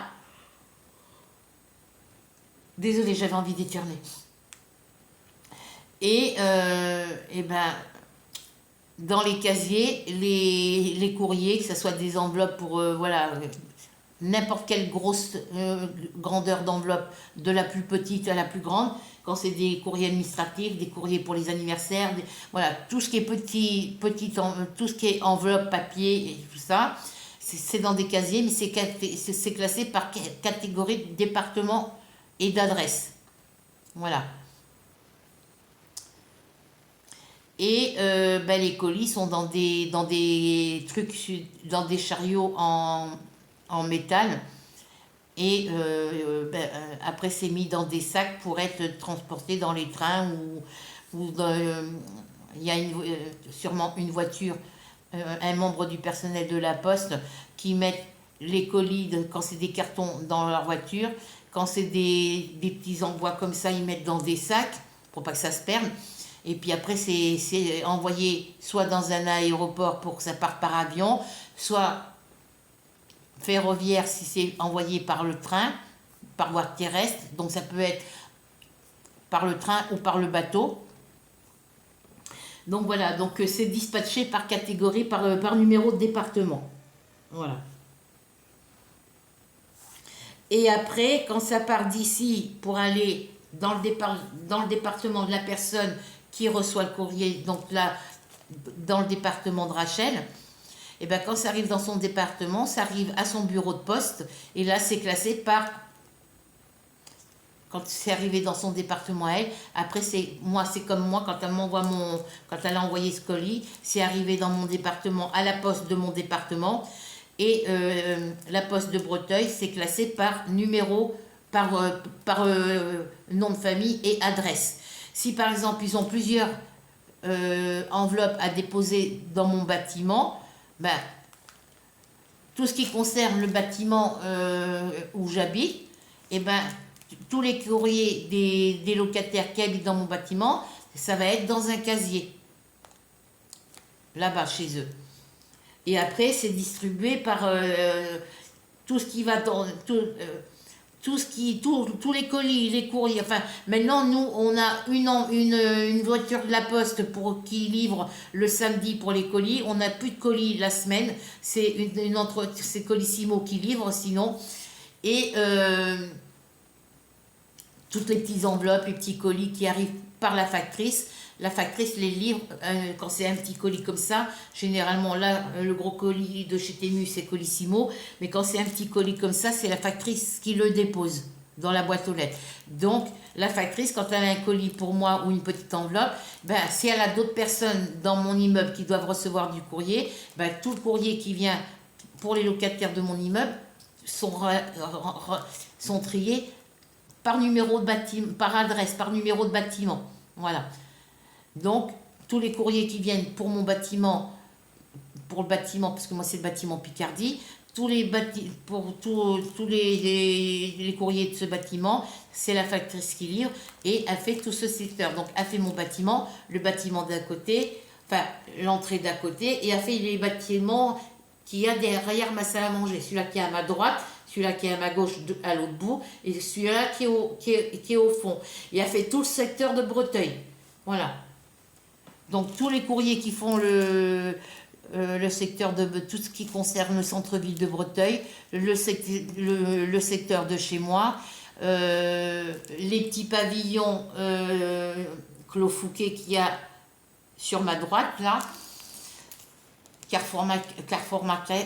Désolée, j'avais envie d'éternuer. Et ben, dans les casiers les courriers, que ce soit des enveloppes pour, voilà, n'importe quelle grosse grandeur d'enveloppe, de la plus petite à la plus grande. Quand c'est des courriers administratifs, des courriers pour les anniversaires, voilà, tout ce qui est tout ce qui est enveloppe, papier et tout ça, c'est dans des casiers, mais c'est classé par catégorie de département et d'adresse. Voilà. Et les colis sont dans des trucs, dans des chariots en métal. Et après, c'est mis dans des sacs pour être transporté dans les trains ou il y a sûrement une voiture, un membre du personnel de la poste qui met les colis, quand c'est des cartons, dans leur voiture. Quand c'est des petits envois comme ça, ils mettent dans des sacs pour pas que ça se perde. Et puis après, c'est envoyé soit dans un aéroport pour que ça parte par avion, soit ferroviaire si c'est envoyé par le train, par voie terrestre. Donc ça peut être par le train ou par le bateau. Donc voilà, donc c'est dispatché par catégorie, par numéro de département. Voilà. Et après, quand ça part d'ici pour aller dans le département de la personne qui reçoit le courrier, donc là, dans le département de Rachel, et bien quand ça arrive dans son département, ça arrive à son bureau de poste, et là, c'est classé par... Quand c'est arrivé dans son département à elle, après, c'est comme moi, quand elle a envoyé ce colis, c'est arrivé dans mon département, à la poste de mon département, et la poste de Breteuil, c'est classé par numéro, par nom de famille et adresse. Si par exemple, ils ont plusieurs enveloppes à déposer dans mon bâtiment, ben, tout ce qui concerne le bâtiment où j'habite, et ben, tous les courriers des locataires qui habitent dans mon bâtiment, ça va être dans un casier, là-bas, chez eux. Et après, c'est distribué par tout ce qui va dans... tous les colis, les courriers. Enfin, maintenant, nous, on a une voiture de la poste qui livre le samedi pour les colis. On n'a plus de colis la semaine. C'est c'est Colissimo qui livre, sinon. Et toutes les petites enveloppes, les petits colis qui arrivent par la factrice. La factrice les livre quand c'est un petit colis comme ça. Généralement, là, le gros colis de chez Temu, c'est Colissimo. Mais quand c'est un petit colis comme ça, c'est la factrice qui le dépose dans la boîte aux lettres. Donc, la factrice, quand elle a un colis pour moi ou une petite enveloppe, ben, si elle a d'autres personnes dans mon immeuble qui doivent recevoir du courrier, ben, tout le courrier qui vient pour les locataires de mon immeuble sont triés par numéro de bâtiment, par adresse, par numéro de bâtiment. Voilà. Donc, tous les courriers qui viennent pour mon bâtiment, pour le bâtiment, parce que moi c'est le bâtiment Picardie, tous les courriers de ce bâtiment, c'est la factrice qui livre et elle fait tout ce secteur. Donc, elle fait mon bâtiment, le bâtiment d'à côté, enfin l'entrée d'à côté, et elle fait les bâtiments qu'il y a derrière ma salle à manger. Celui-là qui est à ma droite, celui-là qui est à ma gauche à l'autre bout, et celui-là qui est au fond. Et elle fait tout le secteur de Breteuil. Voilà. Donc tous les courriers qui font le secteur de tout ce qui concerne le centre-ville de Breteuil, le secteur de chez moi, les petits pavillons Clos Fouquet qu'il y a sur ma droite là, Carrefour Market,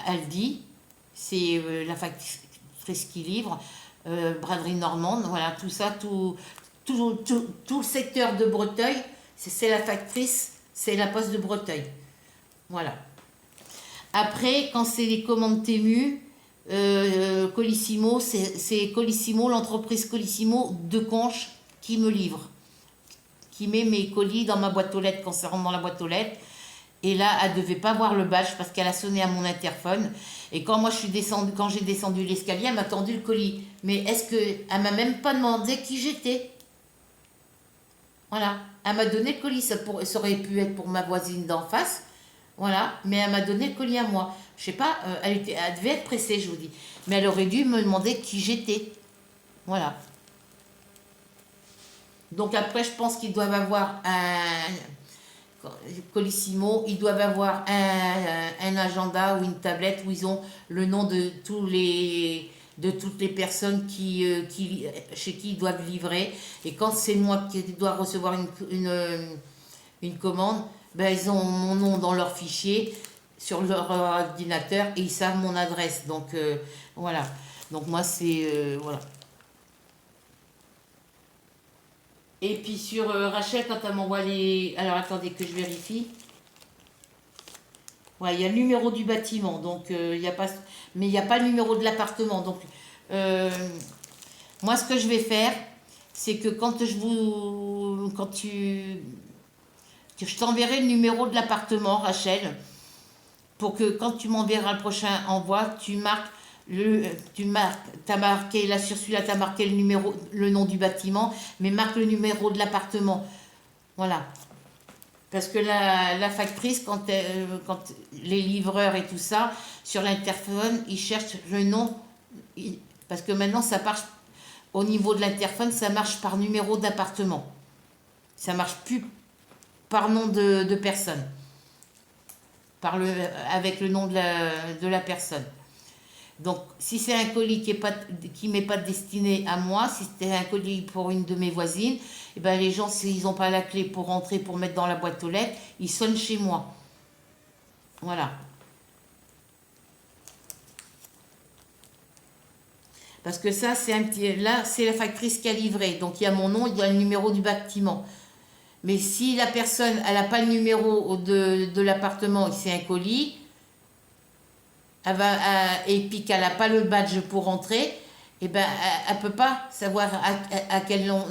Aldi, c'est la factrice qui livre, Braderie Normande, voilà, tout ça, tout le secteur de Breteuil, c'est la factrice, c'est la poste de Breteuil. Voilà. Après, quand c'est les commandes Temu, Colissimo, c'est Colissimo, l'entreprise Colissimo de Conches qui me livre, qui met mes colis dans ma boîte aux lettres quand ça rentre dans la boîte aux lettres. Et là, elle ne devait pas voir le badge parce qu'elle a sonné à mon interphone. Et quand moi quand j'ai descendu l'escalier, elle m'a tendu le colis. Mais elle m'a même pas demandé qui j'étais. Voilà, elle m'a donné le colis, ça aurait pu être pour ma voisine d'en face, voilà, mais elle m'a donné le colis à moi. Je sais pas, elle devait être pressée, je vous dis, mais elle aurait dû me demander qui j'étais, voilà. Donc après, je pense qu'ils doivent avoir Colissimo, ils doivent avoir un agenda ou une tablette où ils ont le nom de toutes les personnes chez qui ils doivent livrer. Et quand c'est moi qui dois recevoir une commande, ben, ils ont mon nom dans leur fichier sur leur ordinateur et ils savent mon adresse. Donc voilà. Donc moi c'est voilà. Et puis sur Rachel, quand elle m'envoie les... Alors attendez que je vérifie. Ouais, il y a le numéro du bâtiment, donc il y a pas... Mais il n'y a pas le numéro de l'appartement. Donc moi ce que je vais faire, c'est que je t'enverrai le numéro de l'appartement, Rachel, pour que quand tu m'enverras le prochain envoi, t'as marqué, là sur celui-là, t'as marqué le numéro, le nom du bâtiment, mais marque le numéro de l'appartement. Voilà. Parce que la factrice, quand les livreurs et tout ça, sur l'interphone, ils cherchent le nom. Parce que maintenant, ça marche, au niveau de l'interphone, ça marche par numéro d'appartement. Ça marche plus par nom de personne. Avec le nom de la personne. Donc, si c'est un colis qui m'est pas destiné à moi, si c'était un colis pour une de mes voisines, eh ben les gens, s'ils n'ont pas la clé pour rentrer, pour mettre dans la boîte aux lettres, ils sonnent chez moi. Voilà. Parce que ça, là, c'est la factrice qui a livré. Donc, il y a mon nom, il y a le numéro du bâtiment. Mais si la personne, elle n'a pas le numéro de l'appartement et c'est un colis, et puis qu'elle n'a pas le badge pour rentrer, et ben, elle ne peut pas savoir à quel nom.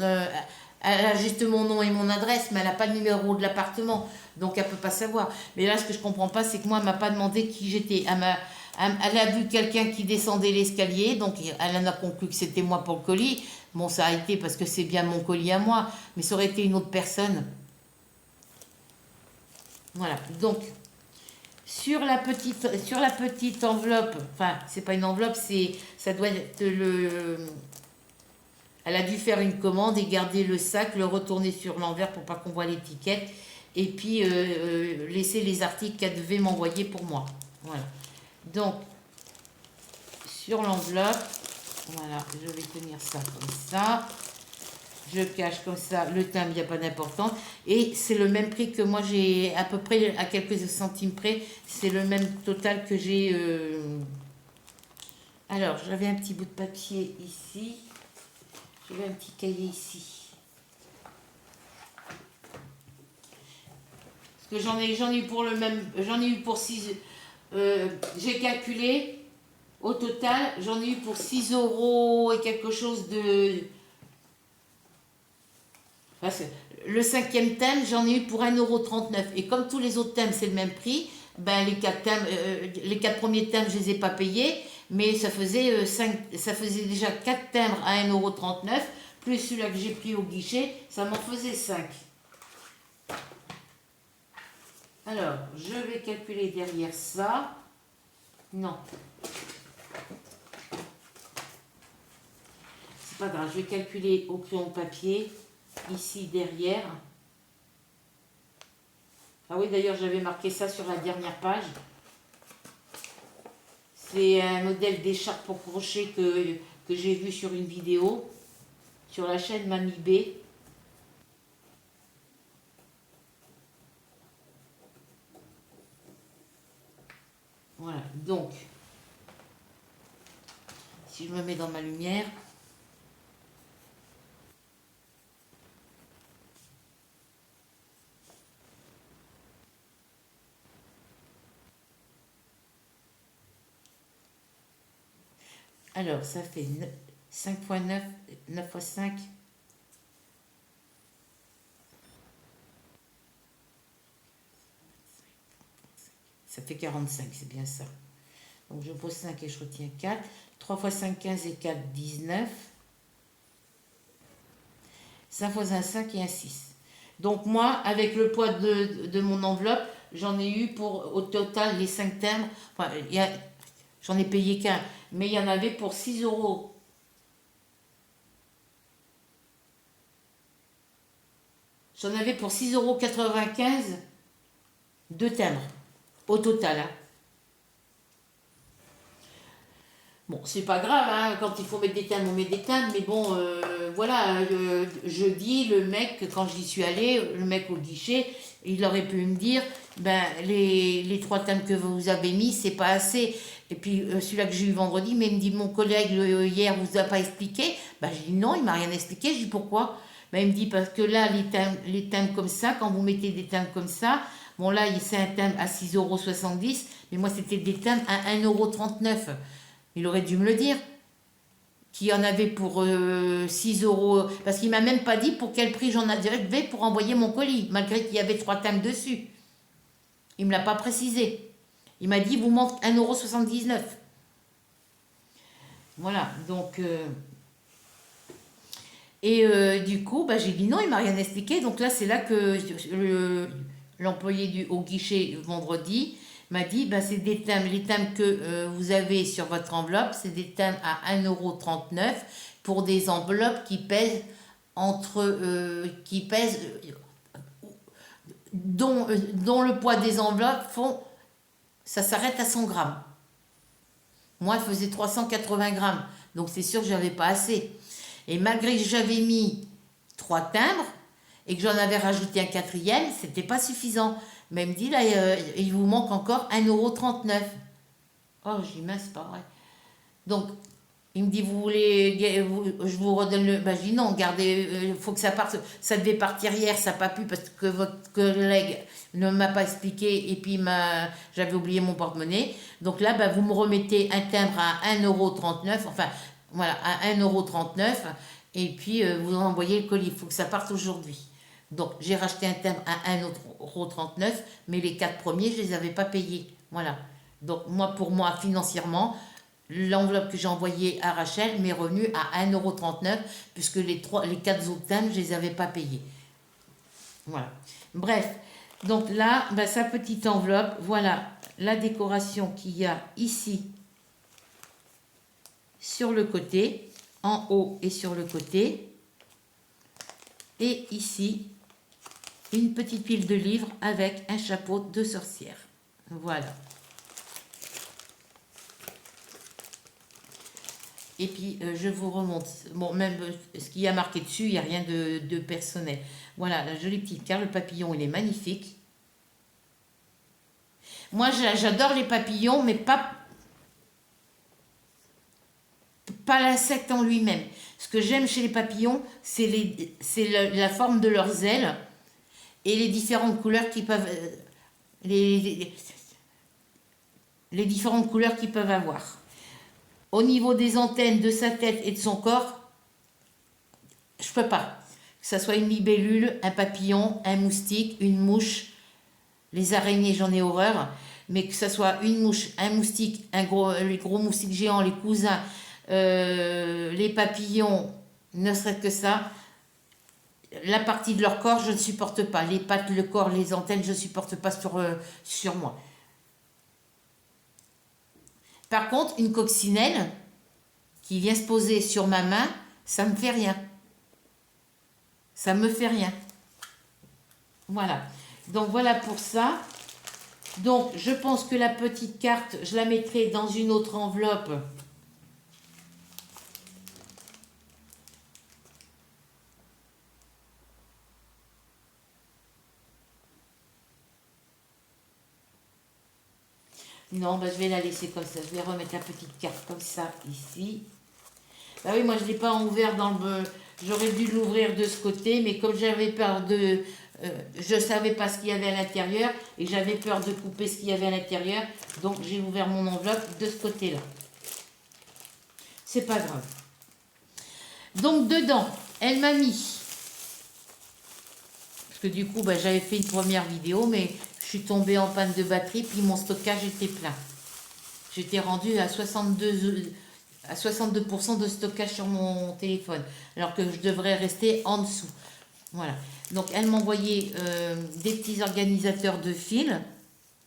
Elle a juste mon nom et mon adresse, mais elle n'a pas le numéro de l'appartement. Donc elle ne peut pas savoir. Mais là, ce que je ne comprends pas, c'est que moi, elle ne m'a pas demandé qui j'étais. Elle a vu quelqu'un qui descendait l'escalier, donc elle en a conclu que c'était moi pour le colis. Bon, ça a été parce que c'est bien mon colis à moi, mais ça aurait été une autre personne. Voilà, donc sur la petite enveloppe, enfin, c'est pas une enveloppe, ça doit être elle a dû faire une commande et garder le sac, le retourner sur l'envers pour pas qu'on voit l'étiquette, et puis laisser les articles qu'elle devait m'envoyer pour moi. Voilà. Donc, sur l'enveloppe, voilà, je vais tenir ça comme ça. Je cache comme ça, le timbre, il n'y a pas d'importance. Et c'est le même prix que moi, j'ai à peu près, à quelques centimes près, c'est le même total que j'ai. Alors, j'avais un petit bout de papier ici. J'avais un petit cahier ici. Parce que j'en ai eu pour le même, j'en ai eu pour 6, j'ai calculé, au total, j'en ai eu pour 6 euros et quelque chose de... Parce que le 5e thème, j'en ai eu pour 1,39 €. Et comme tous les autres thèmes, c'est le même prix, ben les 4 premiers thèmes, je ne les ai pas payés, mais ça faisait déjà 4 timbres à 1,39 €, plus celui-là que j'ai pris au guichet, ça m'en faisait 5. Alors, je vais calculer derrière ça. Non. C'est pas grave, je vais calculer au crayon papier. Ici derrière. Ah oui, d'ailleurs, j'avais marqué ça sur la dernière page. C'est un modèle d'écharpe pour crochet que j'ai vu sur une vidéo sur la chaîne Mamie B. Voilà, donc, si je me mets dans ma lumière, alors ça fait 5 x 9, 9 x 5, ça fait 45, c'est bien ça. Donc je pose 5 et je retiens 4. 3 x 5, 15 et 4, 19. 5 x 1, 5 et un 6. Donc moi, avec le poids de mon enveloppe, j'en ai eu pour au total les 5 timbres. Enfin, j'en ai payé qu'un, mais il y en avait pour 6 euros. J'en avais pour 6,95 € 2 timbres au total. Hein. Bon, c'est pas grave, hein, quand il faut mettre des timbres, on met des timbres, mais bon, voilà, jeudi, le mec, quand j'y suis allée, le mec au guichet, il aurait pu me dire, ben, les 3 timbres que vous avez mis, c'est pas assez. Et puis, celui-là que j'ai eu vendredi, mais il me dit, mon collègue, hier, vous a pas expliqué. Ben, j'ai dit, non, il m'a rien expliqué. Je dis, pourquoi? Ben, il me dit, parce que là, les timbres comme ça, quand vous mettez des timbres comme ça, bon, là, c'est un timbre à 6,70 €, mais moi, c'était des timbres à 1,39 €. Il aurait dû me le dire. Qu'il y en avait pour 6 euros. Parce qu'il m'a même pas dit pour quel prix j'en avais pour envoyer mon colis, malgré qu'il y avait 3 timbres dessus. Il me l'a pas précisé. Il m'a dit, vous manque 1,79 €. Voilà, donc... du coup, bah, j'ai dit non, il m'a rien expliqué. Donc là, c'est là que l'employé au guichet vendredi m'a dit, bah, c'est des timbres, les timbres que vous avez sur votre enveloppe, c'est des timbres à 1,39 € pour des enveloppes qui pèsent dont le poids des enveloppes ça s'arrête à 100 grammes. Moi, elle faisait 380 grammes, donc c'est sûr que j'avais pas assez. Et malgré que j'avais mis 3 timbres et que j'en avais rajouté un 4e, c'était pas suffisant. Mais il me dit, là, il vous manque encore 1,39 €. Oh, j'ai dit, mince, c'est pas vrai. Donc, il me dit, vous voulez, je vous redonne le... Ben, je dis, non, gardez, il faut que ça parte. Ça devait partir hier, ça n'a pas pu parce que votre collègue ne m'a pas expliqué et puis j'avais oublié mon porte-monnaie. Donc là, ben, vous me remettez un timbre à 1,39 €, enfin, voilà, à 1,39 € et puis vous envoyez le colis. Il faut que ça parte aujourd'hui. Donc, j'ai racheté un timbre à 1,39 €, mais les 4 premiers, je ne les avais pas payés. Voilà. Donc, pour moi, financièrement, l'enveloppe que j'ai envoyée à Rachel m'est revenue à 1,39 € puisque les 4 autres timbres, je ne les avais pas payés. Voilà. Bref, donc là, ben, sa petite enveloppe, voilà la décoration qu'il y a ici sur le côté, en haut et sur le côté. Et ici, une petite pile de livres avec un chapeau de sorcière. Voilà. Et puis, je vous remonte. Bon, même ce qu'il y a marqué dessus, il n'y a rien de personnel. Voilà, la jolie petite carte. Le papillon, il est magnifique. Moi, j'adore les papillons, mais pas l'insecte en lui-même. Ce que j'aime chez les papillons, c'est la forme de leurs ailes et les différentes couleurs qui peuvent... les différentes couleurs qu'ils peuvent avoir. Au niveau des antennes de sa tête et de son corps, je peux pas. Que ça soit une libellule, un papillon, un moustique, une mouche, les araignées, j'en ai horreur, mais que ça soit une mouche, un moustique, les gros moustiques géants, les cousins, les papillons, ne serait-ce que ça, la partie de leur corps, je ne supporte pas. Les pattes, le corps, les antennes, je ne supporte pas sur moi. Par contre, une coccinelle qui vient se poser sur ma main, ça me fait rien. Ça me fait rien. Voilà. Donc voilà pour ça. Donc je pense que la petite carte, je la mettrai dans une autre enveloppe. Non, ben, je vais la laisser comme ça. Je vais remettre la petite carte comme ça, ici. Bah oui, moi, je ne l'ai pas ouvert dans le... J'aurais dû l'ouvrir de ce côté, mais comme j'avais peur de... je ne savais pas ce qu'il y avait à l'intérieur, et j'avais peur de couper ce qu'il y avait à l'intérieur, donc j'ai ouvert mon enveloppe de ce côté-là. C'est pas grave. Donc, dedans, elle m'a mis... Parce que du coup, bah, j'avais fait une première vidéo, mais... Je suis tombée en panne de batterie, puis mon stockage était plein. J'étais rendue à 62% de stockage sur mon téléphone, alors que je devrais rester en dessous. Voilà. Donc, elle m'a envoyé des petits organisateurs de fils.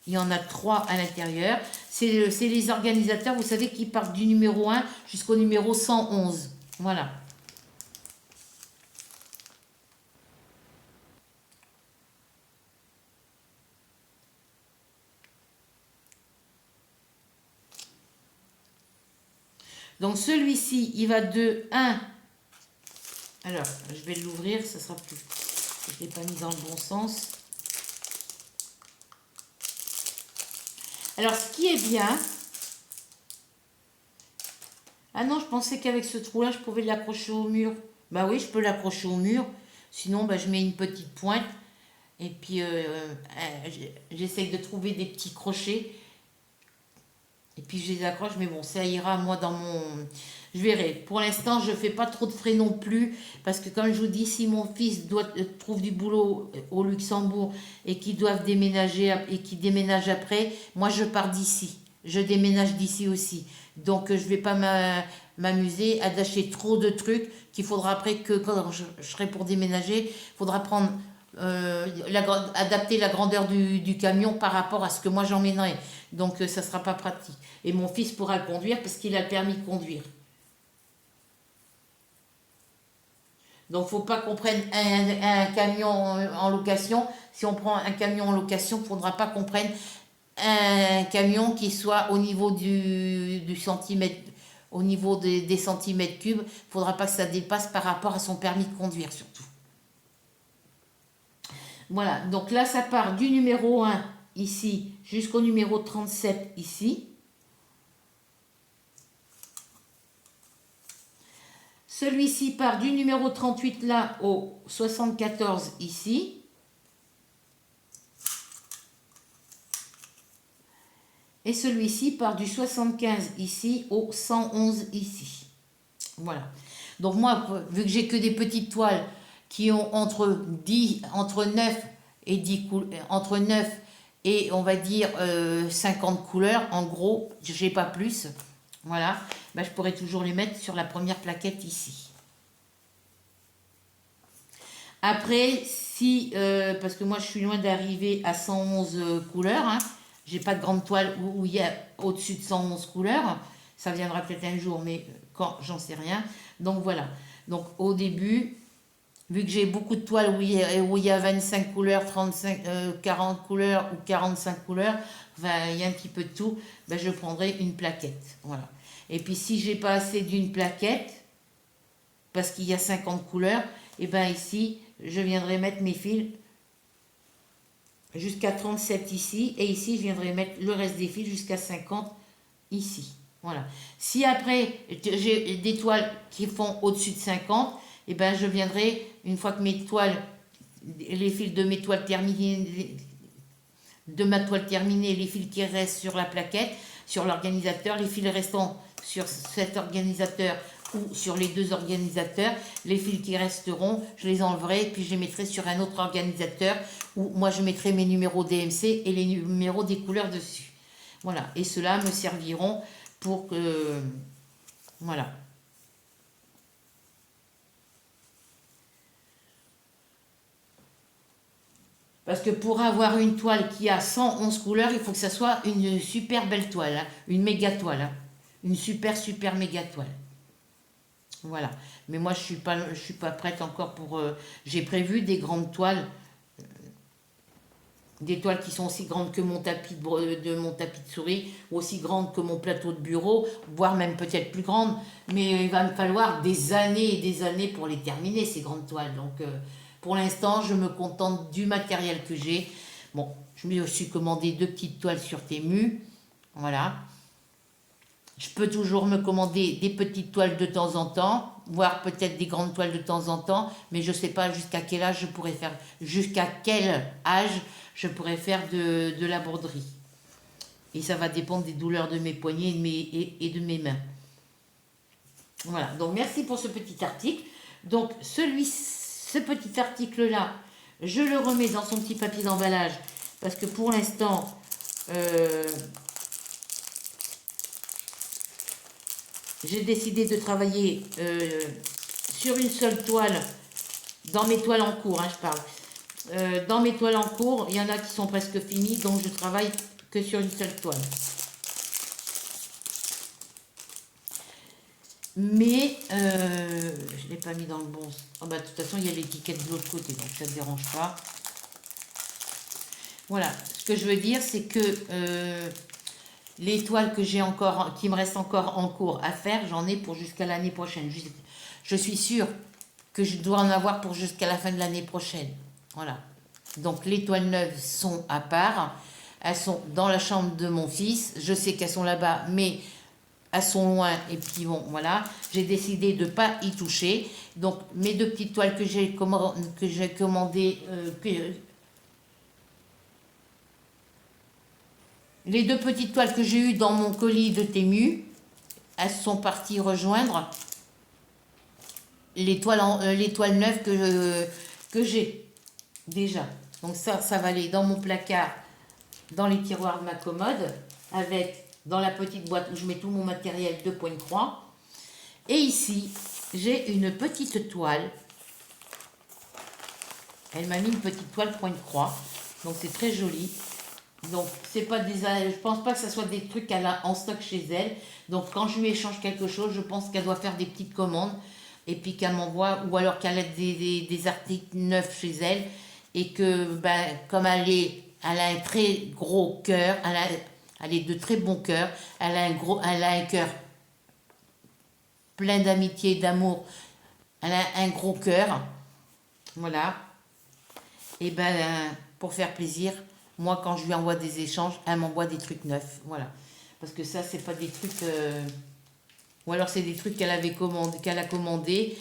Il y en a 3 à l'intérieur. C'est les organisateurs, vous savez, qui partent du numéro 1 jusqu'au numéro 111. Voilà. Donc celui-ci, il va de 1. Alors, je vais l'ouvrir, ça sera plus... Je ne l'ai pas mis dans le bon sens. Alors, ce qui est bien... Ah non, je pensais qu'avec ce trou-là, je pouvais l'accrocher au mur. Bah oui, je peux l'accrocher au mur. Sinon, bah, je mets une petite pointe. Et puis, j'essaye de trouver des petits crochets. Et puis, je les accroche. Mais bon, ça ira, moi, dans mon... Je verrai. Pour l'instant, je ne fais pas trop de frais non plus. Parce que, comme je vous dis, si mon fils trouve du boulot au Luxembourg et qu'il doit déménager et qu'il déménage après, moi, je pars d'ici. Je déménage d'ici aussi. Donc, je ne vais pas m'amuser à acheter trop de trucs qu'il faudra après que, quand je serai pour déménager, il faudra prendre, adapter la grandeur du camion par rapport à ce que moi j'emmènerai. Donc, ça ne sera pas pratique. Et mon fils pourra le conduire parce qu'il a le permis de conduire. Donc, il ne faut pas qu'on prenne un camion en location. Si on prend un camion en location, il ne faudra pas qu'on prenne un camion qui soit au niveau du centimètre, au niveau des centimètres cubes. Il ne faudra pas que ça dépasse par rapport à son permis de conduire surtout. Voilà, donc là ça part du numéro 1 ici jusqu'au numéro 37 ici. Celui-ci part du numéro 38 là au 74 ici. Et celui-ci part du 75 ici au 111 ici. Voilà. Donc moi, vu que j'ai que des petites toiles qui ont entre 9 et 10 entre 9 et on va dire 50 couleurs, en gros, je n'ai pas plus. Voilà. Ben, je pourrais toujours les mettre sur la première plaquette ici. Après, si, parce que moi je suis loin d'arriver à 111 couleurs, hein, j'ai pas de grande toile où il y a au-dessus de 111 couleurs. Ça viendra peut-être un jour, mais quand, j'en sais rien. Donc voilà. Donc au début, vu que j'ai beaucoup de toiles où il y a 25 couleurs, 35, 40 couleurs ou 45 couleurs, enfin, il y a un petit peu de tout, ben, je prendrai une plaquette. Voilà. Et puis si j'ai pas assez d'une plaquette, parce qu'il y a 50 couleurs, et ben ici, je viendrai mettre mes fils jusqu'à 37 ici, et ici je viendrai mettre le reste des fils jusqu'à 50 ici. Voilà. Si après j'ai des toiles qui font au-dessus de 50, et ben je viendrai, une fois que mes toiles, les fils de mes toiles terminées, de ma toile terminée, les fils qui restent sur la plaquette, sur l'organisateur, les fils restants sur cet organisateur ou sur les deux organisateurs, les fils qui resteront, je les enlèverai puis je les mettrai sur un autre organisateur où moi je mettrai mes numéros DMC et les numéros des couleurs dessus. Voilà, et ceux-là me serviront pour que... Voilà. Parce que pour avoir une toile qui a 111 couleurs, il faut que ça soit une super belle toile, hein, une méga toile, hein, une super méga toile. Voilà. Mais moi, je suis pas prête encore pour... j'ai prévu des grandes toiles. Des toiles qui sont aussi grandes que mon tapis mon tapis de souris, aussi grandes que mon plateau de bureau, voire même peut-être plus grandes. Mais il va me falloir des années et des années pour les terminer, ces grandes toiles. Donc, pour l'instant, je me contente du matériel que j'ai. Bon, je me suis commandé 2 petites toiles sur Temu. Voilà. Je peux toujours me commander des petites toiles de temps en temps, voire peut-être des grandes toiles de temps en temps, mais je ne sais pas jusqu'à quel âge je pourrais faire, jusqu'à quel âge je pourrais faire de la broderie. Et ça va dépendre des douleurs de mes poignets et de mes mains. Voilà, donc merci pour ce petit article. Donc ce petit article-là, je le remets dans son petit papier d'emballage, parce que pour l'instant... j'ai décidé de travailler sur une seule toile, dans mes toiles en cours, hein, je parle. Dans mes toiles en cours, il y en a qui sont presque finies, donc je travaille que sur une seule toile. Mais je ne l'ai pas mis dans le bon... Oh, bah, de toute façon, il y a l'étiquette de l'autre côté, donc ça ne dérange pas. Voilà, ce que je veux dire, c'est que... L'étoile que j'ai encore, qui me reste encore en cours à faire, j'en ai pour jusqu'à l'année prochaine. Je suis sûre que je dois en avoir pour jusqu'à la fin de l'année prochaine. Voilà. Donc les toiles neuves sont à part. Elles sont dans la chambre de mon fils. Je sais qu'elles sont là-bas, mais elles sont loin. Et puis bon, voilà. J'ai décidé de ne pas y toucher. Donc mes deux petites toiles que j'ai commandées, les deux petites toiles que j'ai eues dans mon colis de Temu, elles sont parties rejoindre les toiles neuves que j'ai déjà. Donc ça va aller dans mon placard, dans les tiroirs de ma commode, avec dans la petite boîte où je mets tout mon matériel de point de croix. Et ici, j'ai une petite toile. Elle m'a mis une petite toile point de croix. Donc c'est très joli. Donc c'est pas des, je pense pas que ce soit des trucs qu'elle a en stock chez elle. Donc quand je lui échange quelque chose, je pense qu'elle doit faire des petites commandes. Et puis qu'elle m'envoie, ou alors qu'elle a des articles neufs chez elle. Et que ben, comme elle a un très gros cœur, elle est de très bon cœur, elle a un cœur plein d'amitié, d'amour, elle a un gros cœur, voilà. Et ben pour faire plaisir, moi quand je lui envoie des échanges, elle m'envoie des trucs neufs, voilà. Parce que ça c'est pas des trucs, ou alors c'est des trucs qu'elle a commandé.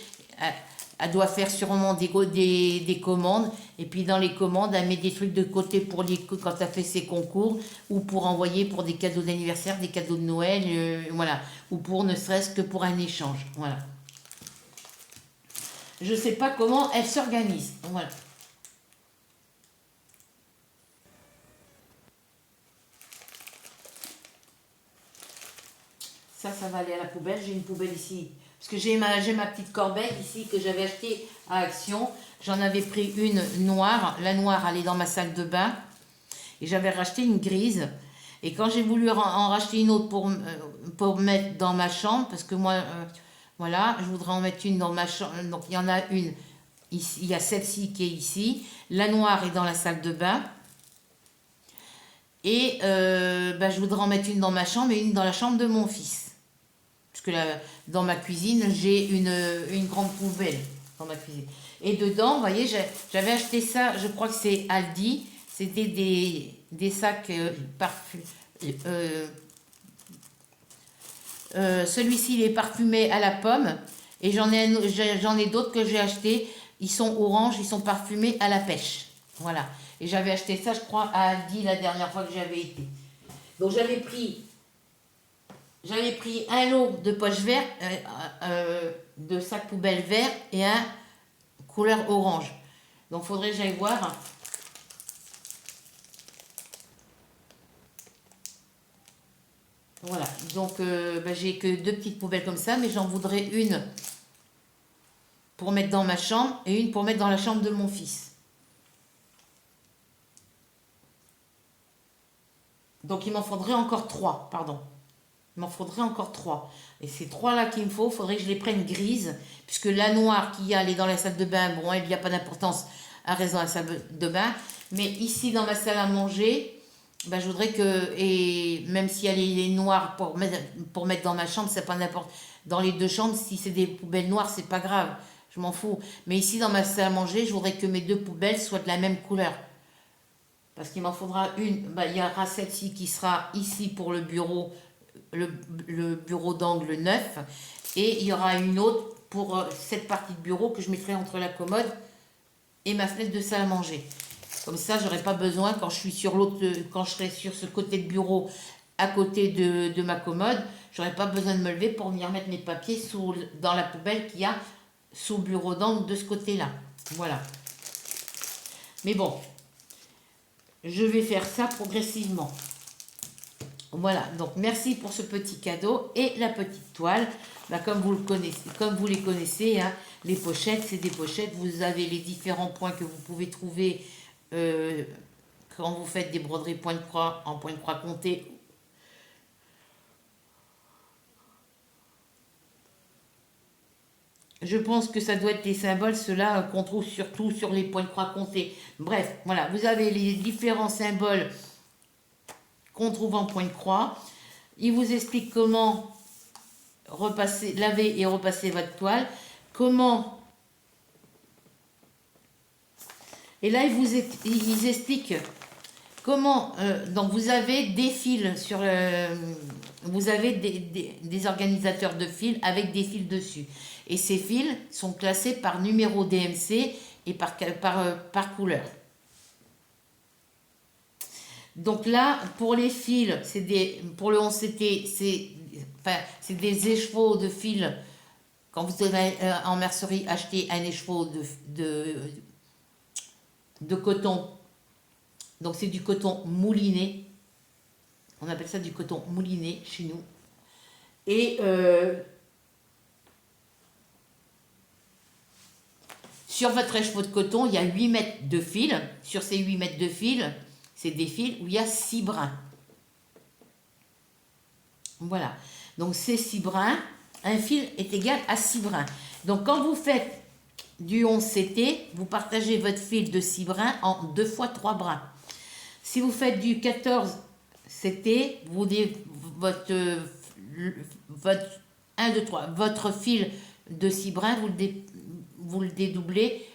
Elle doit faire sûrement des commandes. Et puis dans les commandes, elle met des trucs de côté pour quand elle fait ses concours. Ou pour envoyer pour des cadeaux d'anniversaire, des cadeaux de Noël. Voilà. Ou pour ne serait-ce que pour un échange. Voilà. Je ne sais pas comment elle s'organise. Voilà. Ça va aller à la poubelle. J'ai une poubelle ici. Parce que j'ai ma petite corbeille ici que j'avais achetée à Action. J'en avais pris une noire. La noire, elle est dans ma salle de bain. Et j'avais racheté une grise. Et quand j'ai voulu en racheter une autre pour mettre dans ma chambre, parce que moi, voilà, je voudrais en mettre une dans ma chambre. Donc il y en a une ici. Il y a celle-ci qui est ici. La noire est dans la salle de bain. Et ben, je voudrais en mettre une dans ma chambre et une dans la chambre de mon fils. Parce que dans ma cuisine, j'ai une grande poubelle dans ma cuisine. Et dedans, vous voyez, j'avais acheté ça, je crois que c'est Aldi. C'était des sacs parfumés. Celui-ci, il est parfumé à la pomme. Et j'en ai d'autres que j'ai achetés. Ils sont oranges, ils sont parfumés à la pêche. Voilà. Et j'avais acheté ça, je crois, à Aldi la dernière fois que j'avais été. Donc j'avais pris un lot de poches vertes, de sacs poubelles verts et un couleur orange. Donc il faudrait que j'aille voir. Voilà, donc ben, j'ai que deux petites poubelles comme ça, mais j'en voudrais une pour mettre dans ma chambre et une pour mettre dans la chambre de mon fils. Donc il m'en faudrait encore 3, pardon. Il m'en faudrait encore 3. Et ces 3-là qu'il me faut, il faudrait que je les prenne grises, puisque la noire qu'il y a, elle est dans la salle de bain. Bon, elle n'y a pas d'importance à raison de la salle de bain. Mais ici, dans ma salle à manger, ben, je voudrais que, et même si elle est noire pour mettre dans ma chambre, c'est pas n'importe. Dans les deux chambres, si c'est des poubelles noires, c'est pas grave. Je m'en fous. Mais ici, dans ma salle à manger, je voudrais que mes deux poubelles soient de la même couleur. Parce qu'il m'en faudra une. Ben, il y aura celle-ci qui sera ici pour le bureau. Le bureau d'angle neuf, et il y aura une autre pour cette partie de bureau que je mettrai entre la commode et ma fenêtre de salle à manger. Comme ça, j'aurai pas besoin quand je suis sur quand je serai sur ce côté de bureau à côté de ma commode, j'aurai pas besoin de me lever pour venir mettre mes papiers dans la poubelle qu'il y a sous le bureau d'angle de ce côté-là. Voilà. Mais bon, je vais faire ça progressivement. Voilà, donc merci pour ce petit cadeau et la petite toile. Bah, comme vous les connaissez, hein, les pochettes, c'est des pochettes. Vous avez les différents points que vous pouvez trouver quand vous faites des broderies point de croix en point de croix compté. Je pense que ça doit être les symboles, ceux-là qu'on trouve surtout sur les points de croix comptés. Bref, voilà, vous avez les différents symboles qu'on trouve en point de croix. il vous explique comment repasser, laver et repasser votre toile, comment... Et là, ils expliquent comment... donc, vous avez des fils sur vous avez des organisateurs de fils avec des fils dessus. Et ces fils sont classés par numéro DMC et par couleur. Donc là, pour les fils, pour le 11CT, c'est des écheveaux de fils. Quand vous avez en mercerie acheté un écheveau de coton, donc c'est du coton mouliné. On appelle ça du coton mouliné chez nous. Et sur votre écheveau de coton, il y a 8 mètres de fil. Sur ces 8 mètres de fil, c'est des fils où il y a 6 brins. Voilà. Donc ces 6 brins, un fil est égal à 6 brins. Donc quand vous faites du 11CT, vous partagez votre fil de 6 brins en 2 fois 3 brins. Si vous faites du 14CT, votre fil de 6 brins, vous le dédoublez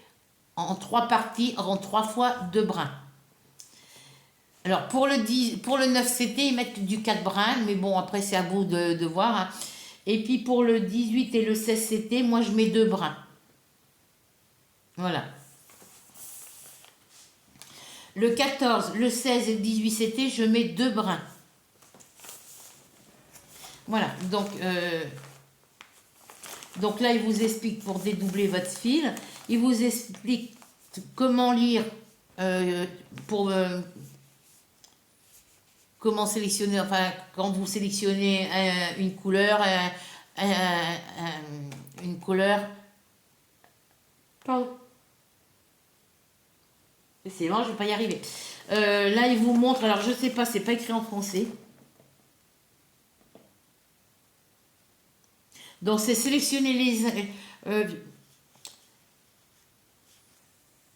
en 3 parties, en 3 fois 2 brins. Alors, pour le 9CT, ils mettent du 4 brins, mais bon, après, c'est à vous de voir. Hein. Et puis, pour le 18 et le 16CT, moi, je mets 2 brins. Voilà. Le 14, le 16 et le 18CT, je mets 2 brins. Voilà, donc là, il vous explique pour dédoubler votre fil. Il vous explique comment lire, comment sélectionner, enfin, quand vous sélectionnez une couleur, une couleur. Pardon. C'est bon, je ne vais pas y arriver. Là, il vous montre, alors je ne sais pas, c'est pas écrit en français. Donc, c'est sélectionner les...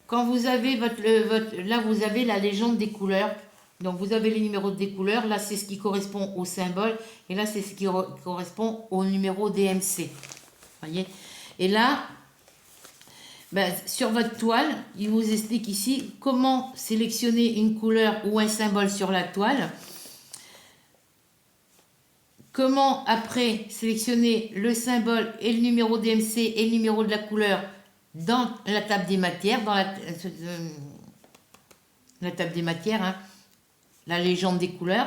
quand vous avez là, vous avez la légende des couleurs. Donc, vous avez les numéros des couleurs. Là, c'est ce qui correspond au symbole. Et là, c'est ce qui correspond au numéro DMC. Voyez? Et là, ben, sur votre toile, il vous explique ici comment sélectionner une couleur ou un symbole sur la toile. Comment après sélectionner le symbole et le numéro DMC et le numéro de la couleur dans la table des matières, dans la table des matières, hein, la légende des couleurs.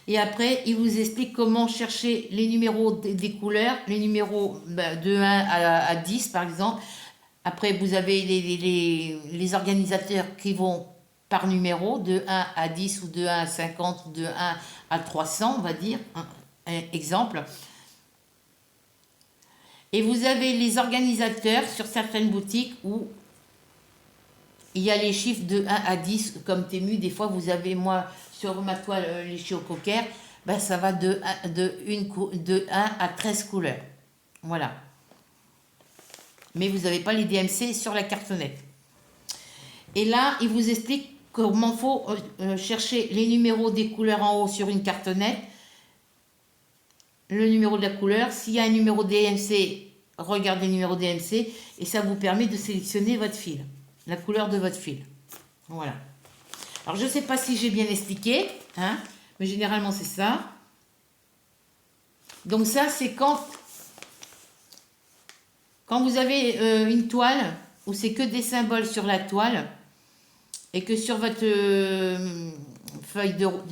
Et après, il vous explique comment chercher les numéros des couleurs, les numéros de 1 à 10 par exemple. Après, vous avez les organisateurs qui vont par numéro, de 1 à 10 ou de 1 à 50 ou de 1 à 300, on va dire. Exemple. Et vous avez les organisateurs sur certaines boutiques où il y a les chiffres de 1 à 10 comme Temu. Des fois, vous avez, moi, sur ma toile, les Chiocoker, ben, ça va de 1 à 13 couleurs. Voilà. Mais vous n'avez pas les DMC sur la cartonnette. Et là, il vous explique comment il faut chercher les numéros des couleurs en haut sur une cartonnette. Le numéro de la couleur. S'il y a un numéro DMC, regardez le numéro DMC et ça vous permet de sélectionner votre fil, la couleur de votre fil. Voilà. Alors, je ne sais pas si j'ai bien expliqué, hein, mais généralement, c'est ça. Donc, ça, c'est quand vous avez une toile où c'est que des symboles sur la toile et que sur votre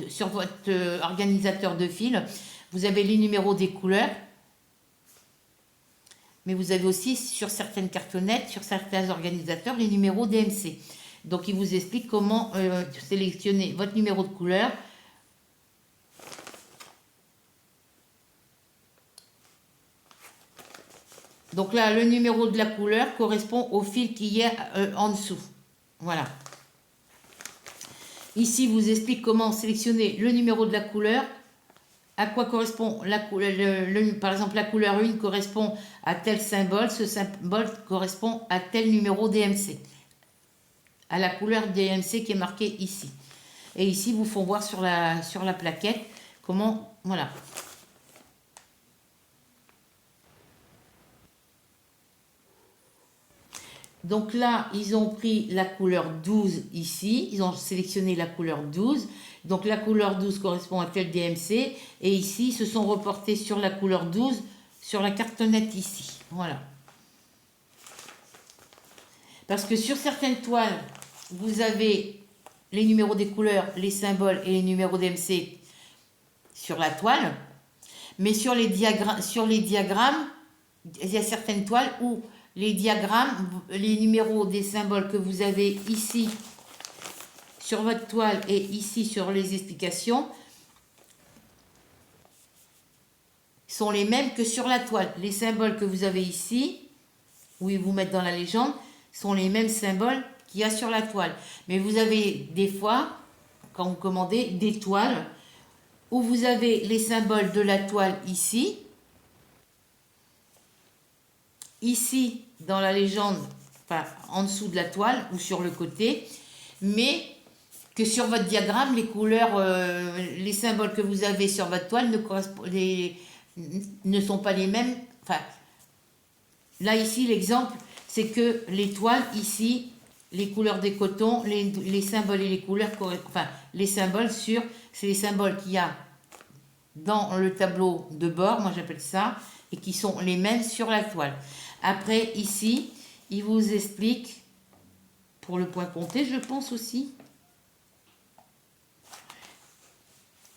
sur votre organisateur de fil, vous avez les numéros des couleurs, mais vous avez aussi sur certaines cartonnettes, sur certains organisateurs, les numéros DMC. Donc, il vous explique comment sélectionner votre numéro de couleur. Donc là, le numéro de la couleur correspond au fil qu'il y a en dessous. Voilà. Ici, il vous explique comment sélectionner le numéro de la couleur. À quoi correspond la couleur, par exemple, la couleur 1 correspond à tel symbole, ce symbole correspond à tel numéro DMC, à la couleur DMC qui est marquée ici. Et ici, vous font voir sur la plaquette comment Voilà. Donc là, ils ont pris la couleur 12 ici. Ils ont sélectionné la couleur 12. Donc la couleur 12 correspond à quel DMC. Et ici, ils se sont reportés sur la couleur 12 sur la cartonnette ici. Voilà. Parce que sur certaines toiles, vous avez les numéros des couleurs, les symboles et les numéros DMC sur la toile. Mais sur les diagrammes, il y a certaines toiles où les diagrammes, les numéros des symboles que vous avez ici sur votre toile et ici sur les explications sont les mêmes que sur la toile. Les symboles que vous avez ici, où ils vous mettent dans la légende, sont les mêmes symboles qu'il y a sur la toile. Mais vous avez des fois, quand vous commandez, des toiles où vous avez les symboles de la toile ici, ici dans la légende, enfin en dessous de la toile ou sur le côté, mais que sur votre diagramme, les couleurs, les symboles que vous avez sur votre toile ne sont pas les mêmes. Enfin, là ici l'exemple, c'est que les toiles ici, les couleurs des cotons, les symboles et les couleurs, enfin les symboles c'est les symboles qu'il y a dans le tableau de bord, moi j'appelle ça, et qui sont les mêmes sur la toile. Après, ici, il vous explique, pour le point compté, je pense aussi.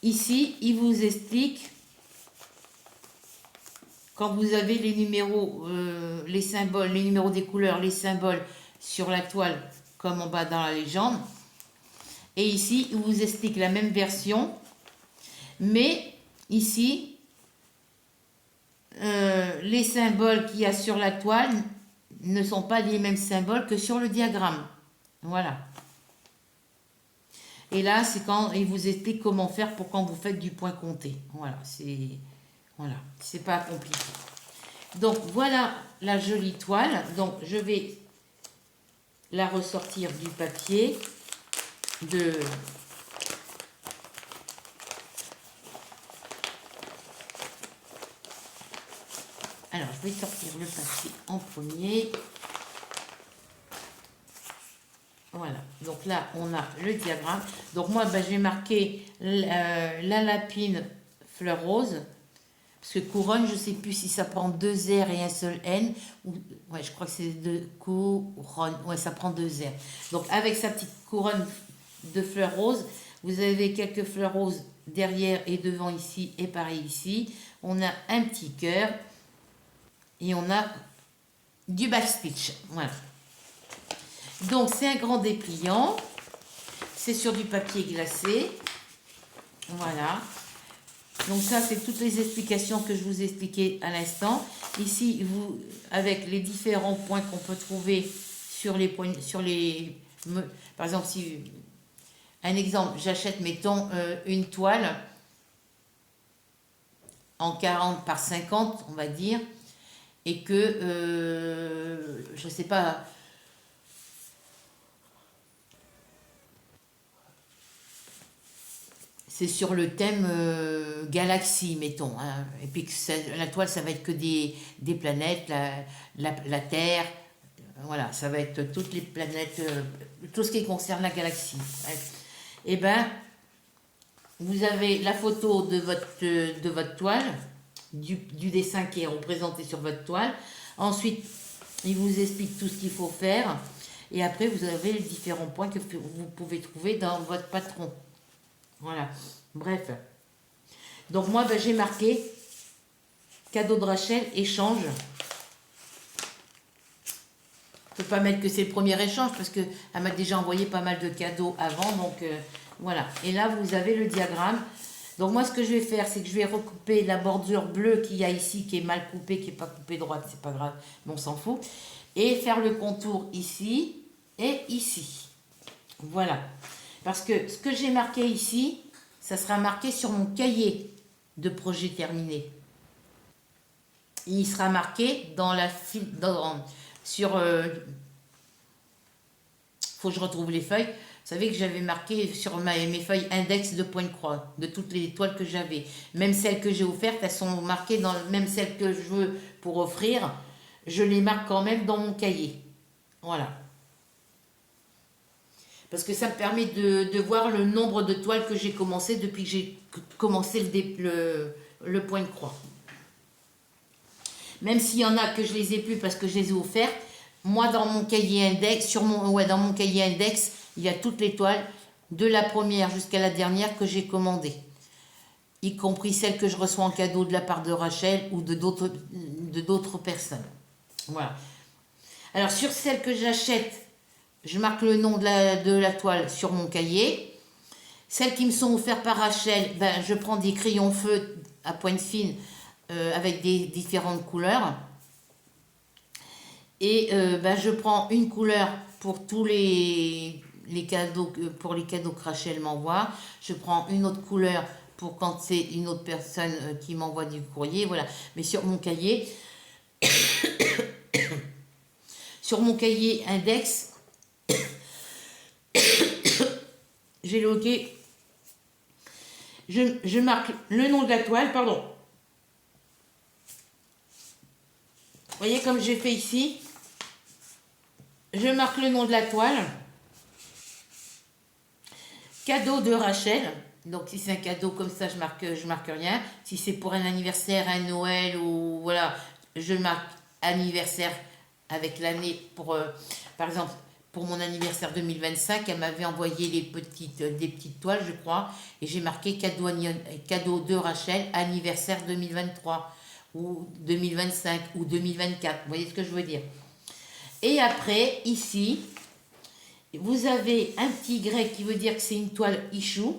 Ici, il vous explique, quand vous avez les numéros, les symboles, les numéros des couleurs, les symboles sur la toile, comme en bas dans la légende. Et ici, il vous explique la même version, mais ici, les symboles qu'il y a sur la toile ne sont pas les mêmes symboles que sur le diagramme. Voilà. Et là, c'est quand il vous explique comment faire pour quand vous faites du point compté. Voilà, c'est pas compliqué. Donc voilà la jolie toile. Donc je vais la ressortir du papier de Alors, je vais sortir le papier en premier. Voilà. Donc là, on a le diagramme. Donc moi, j'ai marqué la lapine fleur rose. Parce que couronne, je ne sais plus si ça prend 2 R et un seul N. Ou, ouais, je crois que c'est de couronne. Ouais, ça prend 2 R. Donc avec sa petite couronne de fleurs roses, vous avez quelques fleurs roses derrière et devant ici et pareil ici. On a un petit cœur. Et on a du backstitch. Voilà. Donc, c'est un grand dépliant. C'est sur du papier glacé. Voilà. Donc, ça, c'est toutes les explications que je vous ai expliquées à l'instant. Ici, avec les différents points qu'on peut trouver sur les points, par exemple, si un exemple, j'achète, mettons, une toile en 40 par 50, on va dire. Et que, je ne sais pas, c'est sur le thème galaxie, mettons. Hein. Et puis que la toile, ça va être que des planètes, la Terre, voilà, ça va être toutes les planètes, tout ce qui concerne la galaxie. Et bien, vous avez la photo de votre toile, du dessin qui est représenté sur votre toile. Ensuite, il vous explique tout ce qu'il faut faire. Et après, vous avez les différents points que vous pouvez trouver dans votre patron. Voilà. Bref. Donc moi, j'ai marqué cadeau de Rachel, échange. Je ne peux pas mettre que c'est le premier échange parce qu'elle m'a déjà envoyé pas mal de cadeaux avant. Donc voilà. Et là, vous avez le diagramme. Donc moi, ce que je vais faire, c'est que je vais recouper la bordure bleue qu'il y a ici, qui est mal coupée, qui n'est pas coupée droite, c'est pas grave, mais on s'en fout. Et faire le contour ici et ici. Voilà. Parce que ce que j'ai marqué ici, ça sera marqué sur mon cahier de projet terminé. Il sera marqué dans la file, faut que je retrouve les feuilles. savez que j'avais marqué sur mes feuilles index de point de croix, de toutes les toiles que j'avais. Même celles que j'ai offertes, elles sont marquées, même celles que je veux pour offrir, je les marque quand même dans mon cahier. Voilà. Parce que ça me permet de voir le nombre de toiles que j'ai commencé depuis que j'ai commencé le point de croix. Même s'il y en a que je les ai plus parce que je les ai offertes, moi dans mon cahier index, dans mon cahier index, il y a toutes les toiles de la première jusqu'à la dernière que j'ai commandées, y compris celles que je reçois en cadeau de la part de Rachel ou de d'autres personnes. Voilà. Alors sur celles que j'achète, je marque le nom de la toile sur mon cahier. Celles qui me sont offertes par Rachel, ben, je prends des crayons feu à pointe fine avec des différentes couleurs. Et ben, je prends une couleur pour tous les cadeaux, pour les cadeaux que Rachel m'envoie. Je prends une autre couleur pour quand c'est une autre personne qui m'envoie du courrier. Voilà. Mais sur mon cahier, sur mon cahier index, j'ai logué. Je marque le nom de la toile, pardon. Vous voyez comme j'ai fait ici. Je marque le nom de la toile. Cadeau de Rachel. Donc si c'est un cadeau comme ça, je marque rien. Si c'est pour un anniversaire, un Noël ou voilà, je marque anniversaire avec l'année pour par exemple pour mon anniversaire 2025, elle m'avait envoyé des petites toiles, je crois, et j'ai marqué cadeau de Rachel, anniversaire 2023 ou 2025 ou 2024. Vous voyez ce que je veux dire? Et après, ici, vous avez un petit Y qui veut dire que c'est une toile issue.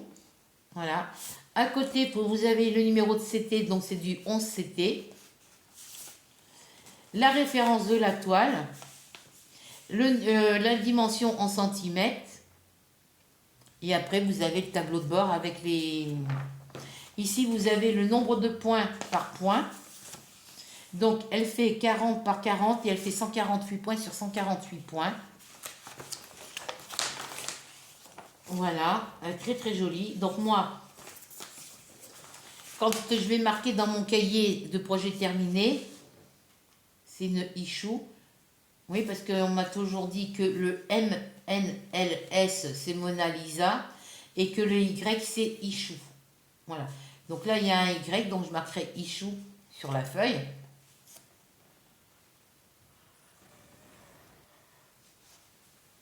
Voilà. À côté, vous avez le numéro de CT, donc c'est du 11 CT. La référence de la toile. La dimension en centimètres. Et après, vous avez le tableau de bord avec les... Ici, vous avez le nombre de points par point. Donc, elle fait 40 par 40 et elle fait 148 points sur 148 points. Voilà, elle est très très jolie. Donc moi, quand je vais marquer dans mon cahier de projet terminé, c'est une issue. Oui, parce qu'on m'a toujours dit que le MNLS, c'est Mona Lisa, et que le Y, c'est issue. Voilà. Donc là, il y a un Y, donc je marquerai issue sur la feuille.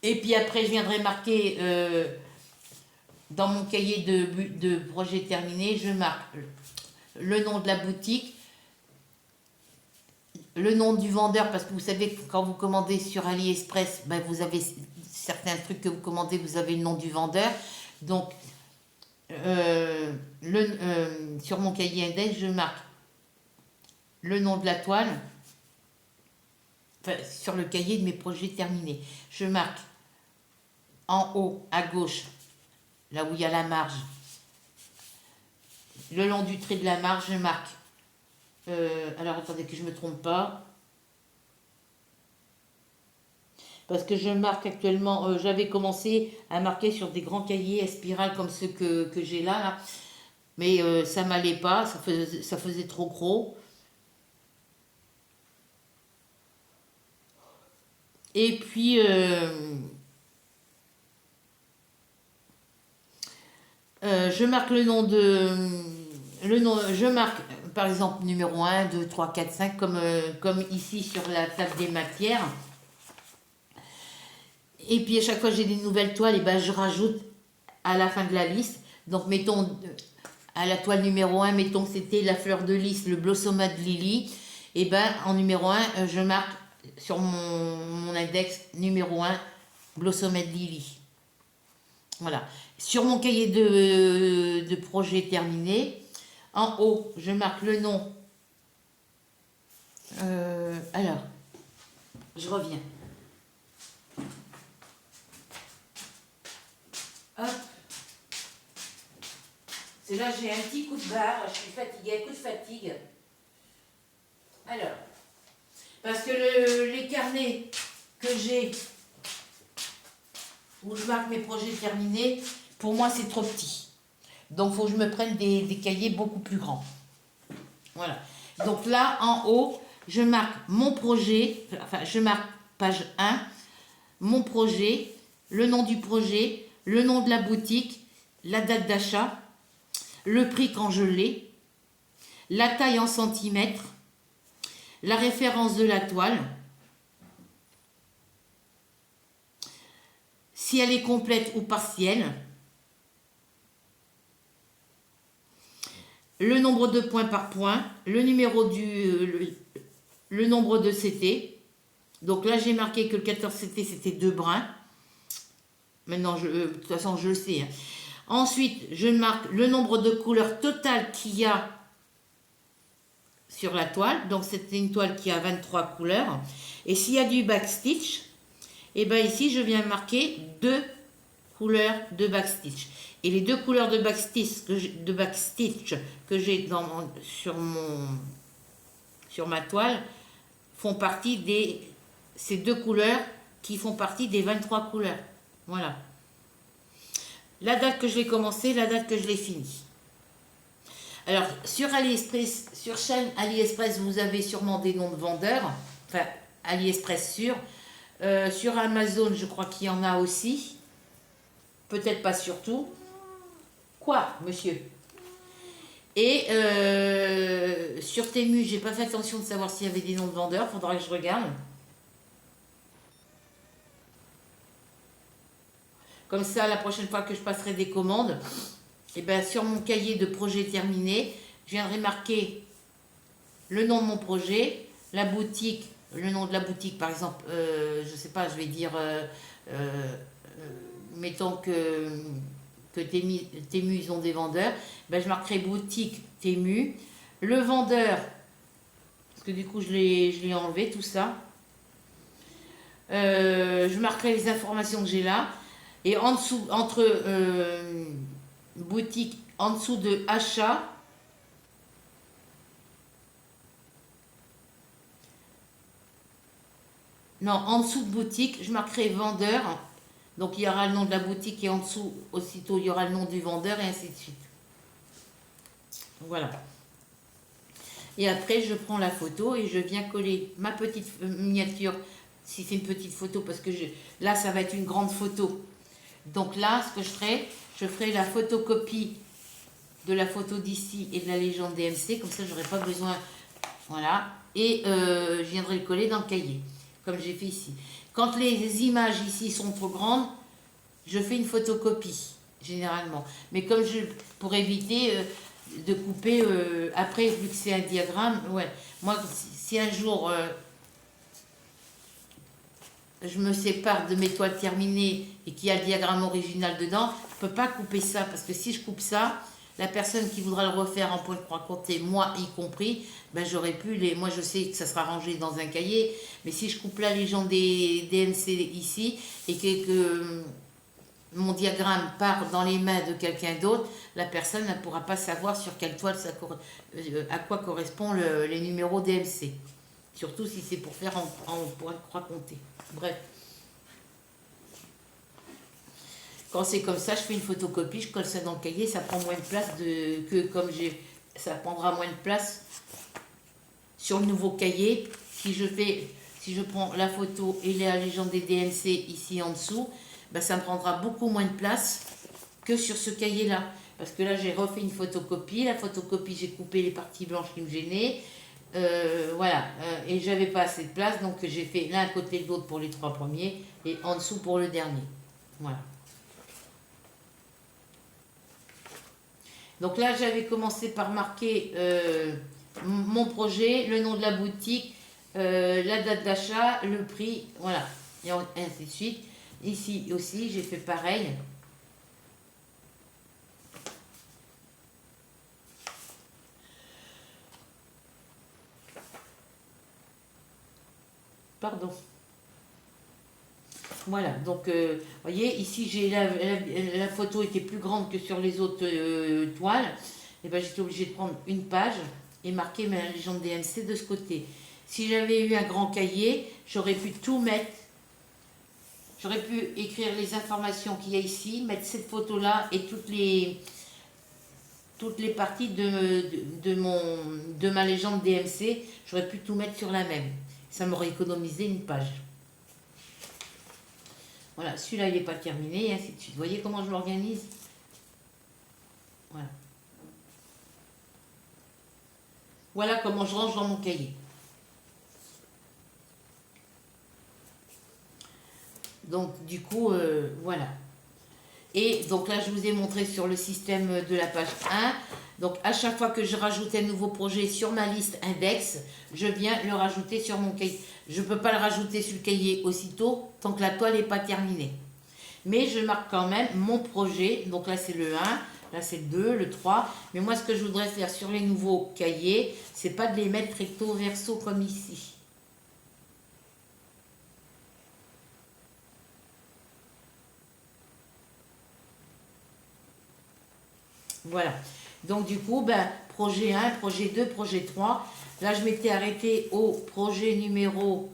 Et puis après, je viendrai marquer dans mon cahier de projet terminé, je marque le nom de la boutique, le nom du vendeur, parce que vous savez que quand vous commandez sur AliExpress, ben vous avez certains trucs que vous commandez, vous avez le nom du vendeur. Donc, sur mon cahier index, je marque le nom de la toile, enfin, sur le cahier de mes projets terminés. Je marque en haut, à gauche, là où il y a la marge, le long du trait de la marge, je marque. Alors attendez que je ne me trompe pas. Parce que je marque actuellement, j'avais commencé à marquer sur des grands cahiers à spirale comme ceux que j'ai là. Mais ça m'allait pas, ça faisait trop gros. Et puis, je marque le nom je marque par exemple numéro 1, 2, 3, 4, 5, comme ici sur la table des matières. Et puis à chaque fois que j'ai des nouvelles toiles, et ben, je rajoute à la fin de la liste. Donc mettons à la toile numéro 1, mettons que c'était la fleur de lys, le Blossomade Lily. Et ben en numéro 1, je marque sur mon index numéro 1, Blossomade Lily. Voilà. Sur mon cahier de projet terminé, en haut, je marque le nom. Alors, je reviens. Hop. C'est là, j'ai un petit coup de barre, je suis fatiguée, un coup de fatigue. Alors, parce que les carnets que j'ai où je marque mes projets terminés, pour moi c'est trop petit. Donc il faut que je me prenne des cahiers beaucoup plus grands. Voilà. Donc là, en haut, je marque mon projet, enfin je marque page 1, mon projet, le nom du projet, le nom de la boutique, la date d'achat, le prix quand je l'ai, la taille en centimètres, la référence de la toile, si elle est complète ou partielle, le nombre de points par point, le numéro le nombre de CT. Donc là, j'ai marqué que le 14 CT, c'était 2 brins. Maintenant, de toute façon, je le sais. Hein. Ensuite, je marque le nombre de couleurs totales qu'il y a sur la toile. Donc, c'était une toile qui a 23 couleurs. Et s'il y a du backstitch, et bien ici, je viens marquer 2 couleurs de backstitch. Et les 2 couleurs de backstitch que j'ai sur ma toile font partie ces 2 couleurs qui font partie des 23 couleurs. Voilà. La date que je l'ai commencé, la date que je l'ai fini. Alors, sur AliExpress, sur chaîne AliExpress, vous avez sûrement des noms de vendeurs. Enfin, AliExpress sûr. Sur Amazon, je crois qu'il y en a aussi. Peut-être pas surtout. Quoi, monsieur? Et sur Temu, j'ai pas fait attention de savoir s'il y avait des noms de vendeurs. Faudra que je regarde. Comme ça, la prochaine fois que je passerai des commandes, et ben sur mon cahier de projet terminé, je viendrai marquer le nom de mon projet, la boutique, le nom de la boutique, par exemple, je sais pas, je vais dire, mettons que Temu, ils ont des vendeurs, ben je marquerai boutique Temu, le vendeur, parce que du coup je l'ai enlevé tout ça, je marquerai les informations que j'ai là, et en dessous, entre boutique, en dessous de achat, non, en dessous de boutique, je marquerai vendeur. Donc il y aura le nom de la boutique et en dessous, aussitôt, il y aura le nom du vendeur et ainsi de suite. Voilà. Et après, je prends la photo et je viens coller ma petite miniature, si c'est une petite photo, parce que là, ça va être une grande photo. Donc là, ce que je ferai la photocopie de la photo d'ici et de la légende DMC, comme ça, j'aurai pas besoin, voilà. Et je viendrai le coller dans le cahier, comme j'ai fait ici. Quand les images ici sont trop grandes, je fais une photocopie, généralement. Mais comme pour éviter de couper, après, vu que c'est un diagramme, ouais. Moi, si un jour, je me sépare de mes toiles terminées et qu'il y a le diagramme original dedans, je ne peux pas couper ça, parce que si je coupe ça, la personne qui voudra le refaire en point de croix compté, moi y compris, ben j'aurais pu moi je sais que ça sera rangé dans un cahier, mais si je coupe la légende des DMC ici et que mon diagramme part dans les mains de quelqu'un d'autre, la personne ne pourra pas savoir sur quelle toile à quoi correspond les numéros DMC. Surtout si c'est pour faire en point de croix compté. Bref. Quand c'est comme ça, je fais une photocopie, je colle ça dans le cahier, ça prend moins de place ça prendra moins de place sur le nouveau cahier. Si je prends la photo et la légende des DMC ici en dessous, ben ça me prendra beaucoup moins de place que sur ce cahier-là. Parce que là, j'ai refait une photocopie. La photocopie, j'ai coupé les parties blanches qui me gênaient. Voilà. Et j'avais pas assez de place, donc j'ai fait l'un à côté de l'autre pour les 3 premiers et en dessous pour le dernier. Voilà. Donc là, j'avais commencé par marquer mon projet, le nom de la boutique, la date d'achat, le prix, voilà, et ainsi de suite. Ici aussi, j'ai fait pareil. Pardon. Voilà, donc, vous voyez, ici, la photo était plus grande que sur les autres toiles. Et ben, j'étais obligée de prendre une page et marquer ma légende DMC de ce côté. Si j'avais eu un grand cahier, j'aurais pu tout mettre J'aurais pu écrire les informations qu'il y a ici, mettre cette photo-là et toutes les parties de ma légende DMC. J'aurais pu tout mettre sur la même. Ça m'aurait économisé une page. Voilà, celui-là, il n'est pas terminé, et ainsi de suite. Vous voyez comment je l'organise? Voilà. Voilà comment je range dans mon cahier. Donc, du coup, voilà. Et donc là, je vous ai montré sur le système de la page 1. Donc, à chaque fois que je rajoute un nouveau projet sur ma liste index, je viens le rajouter sur mon cahier. Je ne peux pas le rajouter sur le cahier aussitôt, tant que la toile n'est pas terminée. Mais je marque quand même mon projet. Donc là, c'est le 1, là, c'est le 2, le 3. Mais moi, ce que je voudrais faire sur les nouveaux cahiers, c'est pas de les mettre recto verso comme ici. Voilà. Donc du coup, ben, projet 1, projet 2, projet 3. Là, je m'étais arrêtée au projet numéro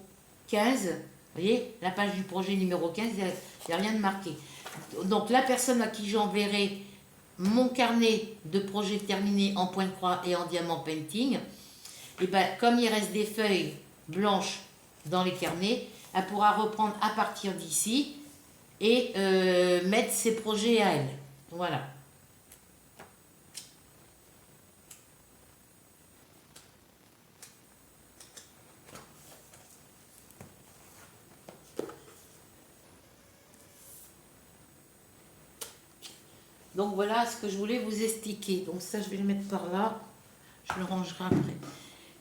15. Vous voyez, la page du projet numéro 15, il n'y a rien de marqué. Donc la personne à qui j'enverrai mon carnet de projet terminé en point de croix et en diamant painting, et ben, comme il reste des feuilles blanches dans les carnets, elle pourra reprendre à partir d'ici et mettre ses projets à elle. Voilà. Donc voilà ce que je voulais vous expliquer. Donc ça, je vais le mettre par là. Je le rangerai après.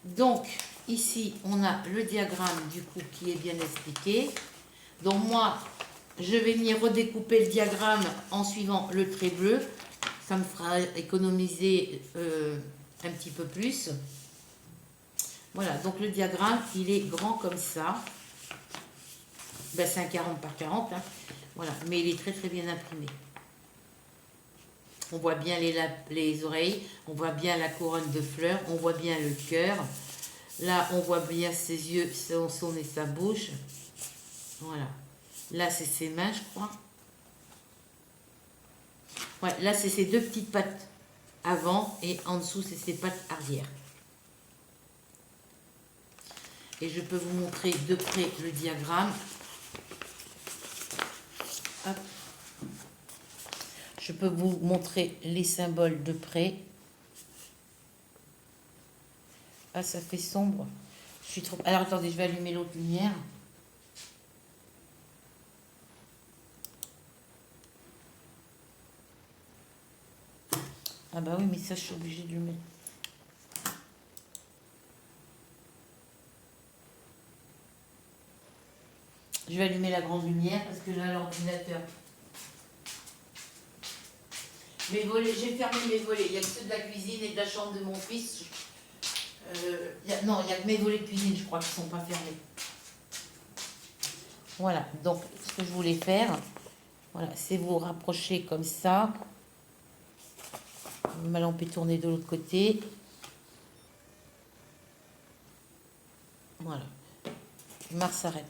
Donc ici, on a le diagramme du coup qui est bien expliqué. Donc moi, je vais venir redécouper le diagramme en suivant le trait bleu. Ça me fera économiser un petit peu plus. Voilà, donc le diagramme, il est grand comme ça. Ben, c'est un 40 par 40. Hein. Voilà, mais il est très très bien imprimé. On voit bien les oreilles, on voit bien la couronne de fleurs, on voit bien le cœur. Là, on voit bien ses yeux, son nez, sa bouche. Voilà. Là, c'est ses mains, je crois. Ouais, là, c'est ses deux petites pattes avant et en dessous, c'est ses pattes arrière. Et je peux vous montrer de près le diagramme. Hop. Je peux vous montrer les symboles de près. Ah, ça fait sombre. Je suis trop... Alors, attendez, je vais allumer l'autre lumière. Ah bah oui, mais ça, je suis obligée de le mettre. Je vais allumer la grande lumière parce que là, l'ordinateur... Mes volets, j'ai fermé mes volets. Il n'y a que ceux de la cuisine et de la chambre de mon fils. Non, il n'y a que mes volets de cuisine, je crois, qui ne sont pas fermés. Voilà, donc ce que je voulais faire, voilà, c'est vous rapprocher comme ça. Ma lampe est tournée de l'autre côté. Voilà. Mars s'arrête.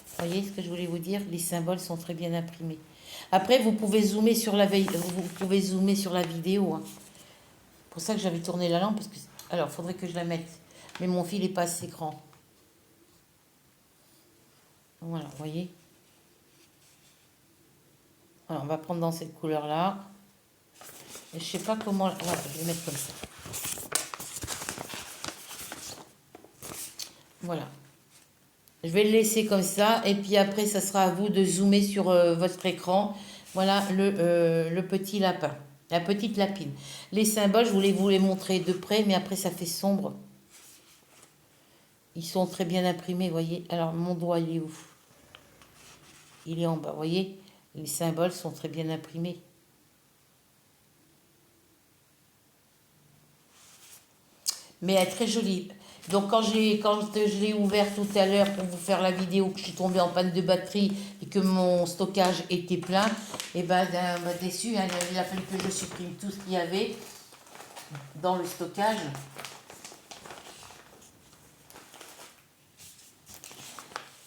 Vous voyez ce que je voulais vous dire? Les symboles sont très bien imprimés. Après, vous pouvez zoomer sur la vidéo. Hein. C'est pour ça que j'avais tourné la lampe. Parce que... Alors, il faudrait que je la mette. Mais mon fil n'est pas assez grand. Voilà, vous voyez. Voilà, on va prendre dans cette couleur-là. Et je sais pas comment... Voilà, je vais mettre comme ça. Voilà. Je vais le laisser comme ça. Et puis après, ça sera à vous de zoomer sur votre écran. Voilà le petit lapin. La petite lapine. Les symboles, je voulais vous les montrer de près. Mais après, ça fait sombre. Ils sont très bien imprimés, vous voyez. Alors, mon doigt, il est où? Il est en bas, vous voyez. Les symboles sont très bien imprimés. Mais elle est très jolie. Donc quand je l'ai ouvert tout à l'heure pour vous faire la vidéo, que je suis tombée en panne de batterie et que mon stockage était plein, et ben déçu, hein, il a fallu que je supprime tout ce qu'il y avait dans le stockage.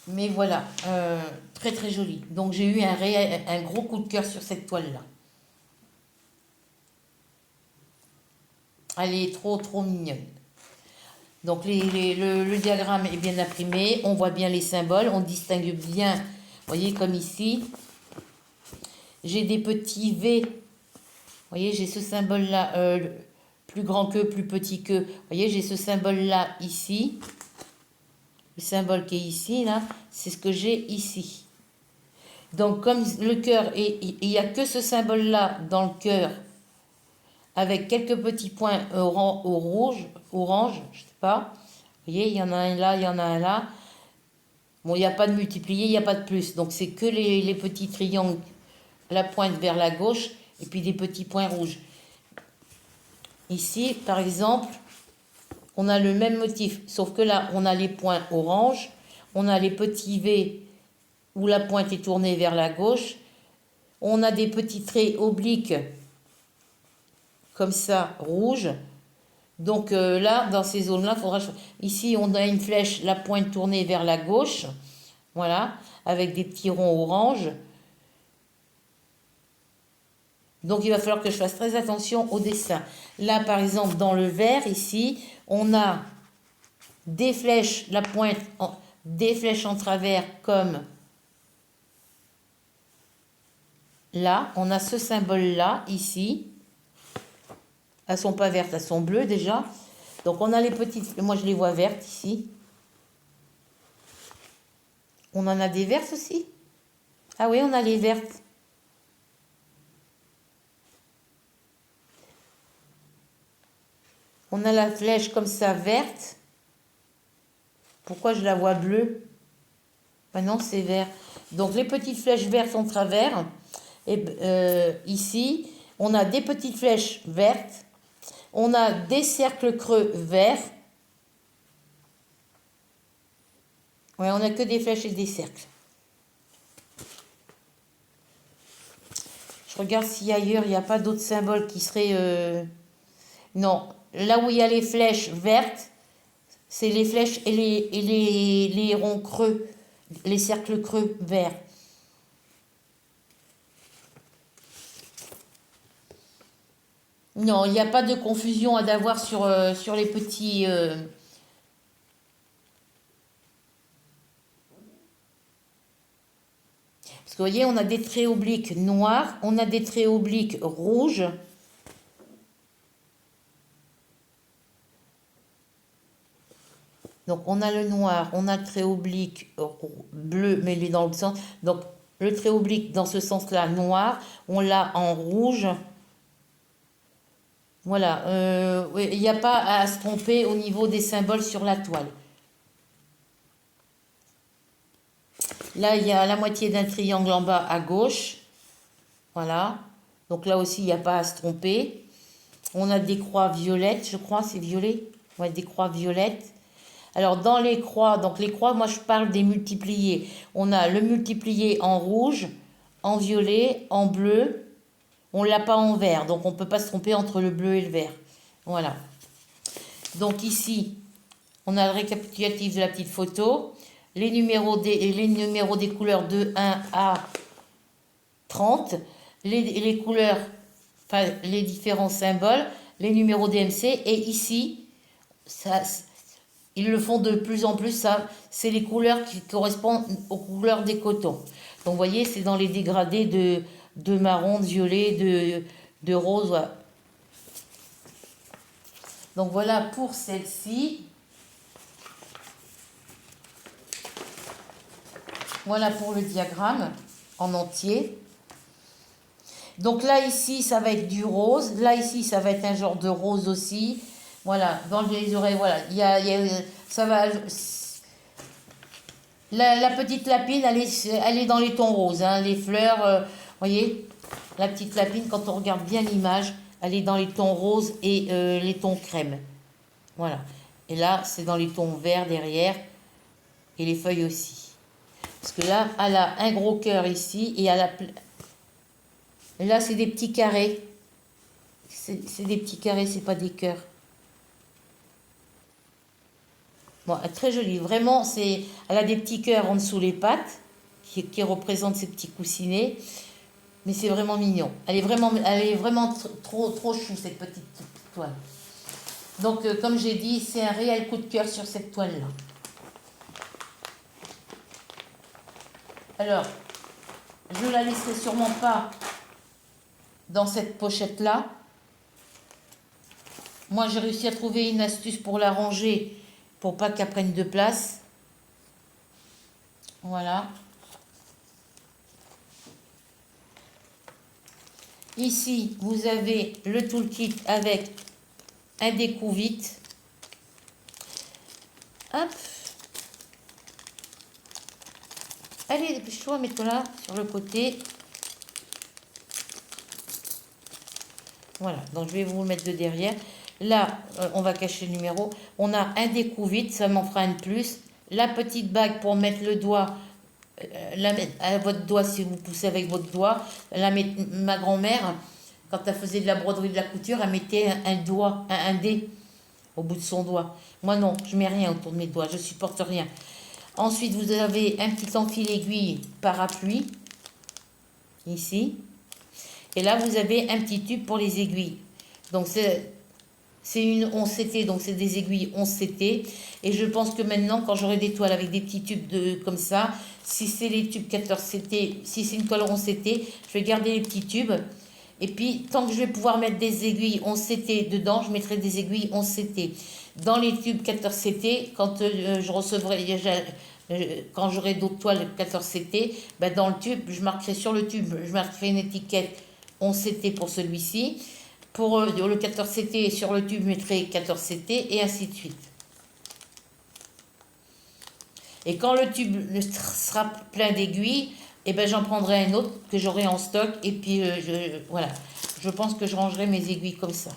Mais voilà, Très très jolie. Donc j'ai eu un gros coup de cœur sur cette toile-là. Elle est trop trop mignonne. Donc le diagramme est bien imprimé, on voit bien les symboles, on distingue bien, vous voyez comme ici, j'ai des petits V, vous voyez j'ai ce symbole-là, plus grand que, plus petit que, vous voyez j'ai ce symbole-là ici, le symbole qui est ici, là, c'est ce que j'ai ici. Donc comme le cœur, il n'y a que ce symbole-là dans le cœur, avec quelques petits points orange, je sais pas. Vous voyez, il y en a un là, il y en a un là. Bon, il n'y a pas de multiplié, il n'y a pas de plus. Donc, c'est que les petits triangles, la pointe vers la gauche, et puis des petits points rouges. Ici, par exemple, on a le même motif, sauf que là, on a les points orange, on a les petits V où la pointe est tournée vers la gauche, on a des petits traits obliques, comme ça, rouges. Donc là, dans ces zones-là, il faudra... Ici, on a une flèche, la pointe tournée vers la gauche. Voilà, avec des petits ronds orange. Donc il va falloir que je fasse très attention au dessin. Là, par exemple, dans le vert, ici, on a des flèches, la pointe, des flèches en travers comme là. On a ce symbole-là, ici. Elles sont pas vertes, elles sont bleues déjà. Donc on a les petites, moi je les vois vertes ici. On en a des vertes aussi. Ah oui, on a les vertes. On a la flèche comme ça verte. Pourquoi je la vois bleue? Ben non, c'est vert. Donc les petites flèches vertes en travers. Et ici, on a des petites flèches vertes. On a des cercles creux verts. Ouais, on n'a que des flèches et des cercles. Je regarde si ailleurs, il n'y a pas d'autres symboles qui seraient... Non, là où il y a les flèches vertes, c'est les flèches et les ronds creux, les cercles creux verts. Non, il n'y a pas de confusion à d'avoir sur les petits... Parce que vous voyez, on a des traits obliques noirs, on a des traits obliques rouges. Donc on a le noir, on a le trait oblique bleu, mais il est dans le sens. Donc le trait oblique dans ce sens-là, noir, on l'a en rouge. Voilà, il n'y a pas à se tromper au niveau des symboles sur la toile. Là, il y a la moitié d'un triangle en bas à gauche. Voilà. Donc là aussi, il n'y a pas à se tromper. On a des croix violettes, je crois, c'est violet. Ouais, des croix violettes. Alors, dans les croix, donc les croix, moi, je parle des multipliés. On a le multiplié en rouge, en violet, en bleu. On ne l'a pas en vert, donc on ne peut pas se tromper entre le bleu et le vert. Voilà. Donc ici, on a le récapitulatif de la petite photo. Les numéros des couleurs de 1 à 30. Les couleurs, enfin les différents symboles, les numéros DMC. Et ici, ça, ils le font de plus en plus, ça, c'est les couleurs qui correspondent aux couleurs des cotons. Donc vous voyez, c'est dans les dégradés de marron, de violet, de rose. Voilà. Donc voilà pour celle-ci. Voilà pour le diagramme en entier. Donc là, ici, ça va être du rose. Là, ici, ça va être un genre de rose aussi. Voilà, dans les oreilles, voilà. Ça va... La petite lapine, elle est dans les tons roses. Hein, les fleurs, vous voyez, la petite lapine, quand on regarde bien l'image, elle est dans les tons roses et les tons crème. Voilà. Et là, c'est dans les tons verts derrière. Et les feuilles aussi. Parce que là, elle a un gros cœur ici. Et elle a... Là, c'est des petits carrés. C'est des petits carrés, c'est pas des cœurs. Bon, très jolie. Vraiment, elle a des petits cœurs en dessous les pattes qui représente ces petits coussinets. Mais c'est vraiment mignon. Elle est vraiment trop chou, cette petite toile. Donc, comme j'ai dit, c'est un réel coup de cœur sur cette toile-là. Alors, je la laisserai sûrement pas dans cette pochette-là. Moi, j'ai réussi à trouver une astuce pour la ranger, pour pas qu'elle prenne de place. Voilà. Ici, vous avez le toolkit avec un découvite. Hop. Allez, dépêche-toi, mets-toi là, sur le côté. Voilà, donc je vais vous le mettre de derrière. Là, on va cacher le numéro. On a un découvite, ça m'en fera un de plus. La petite bague pour mettre le doigt, la mettre à votre doigt si vous poussez avec votre doigt. Ma grand-mère, quand elle faisait de la broderie, de la couture, elle mettait un doigt, un dé au bout de son doigt. Moi non, je mets rien autour de mes doigts, je supporte rien. Ensuite, vous avez un petit enfil aiguille parapluie, ici. Et là, vous avez un petit tube pour les aiguilles. Donc, c'est une 11 CT, donc c'est des aiguilles 11 CT. Et je pense que maintenant, quand j'aurai des toiles avec des petits tubes comme ça, si c'est les tubes 14 CT, si c'est une toile 11 CT, je vais garder les petits tubes. Et puis, tant que je vais pouvoir mettre des aiguilles 11 CT dedans, je mettrai des aiguilles 11 CT. Dans les tubes 14 CT, quand je recevrai, quand j'aurai d'autres toiles 14 CT, ben dans le tube, je marquerai sur le tube, je marquerai une étiquette 11 CT pour celui-ci. Pour le 14 CT, sur le tube, je mettrai 14 CT et ainsi de suite. Et quand le tube sera plein d'aiguilles, et ben j'en prendrai un autre que j'aurai en stock. Et puis, voilà, je pense que je rangerai mes aiguilles comme ça.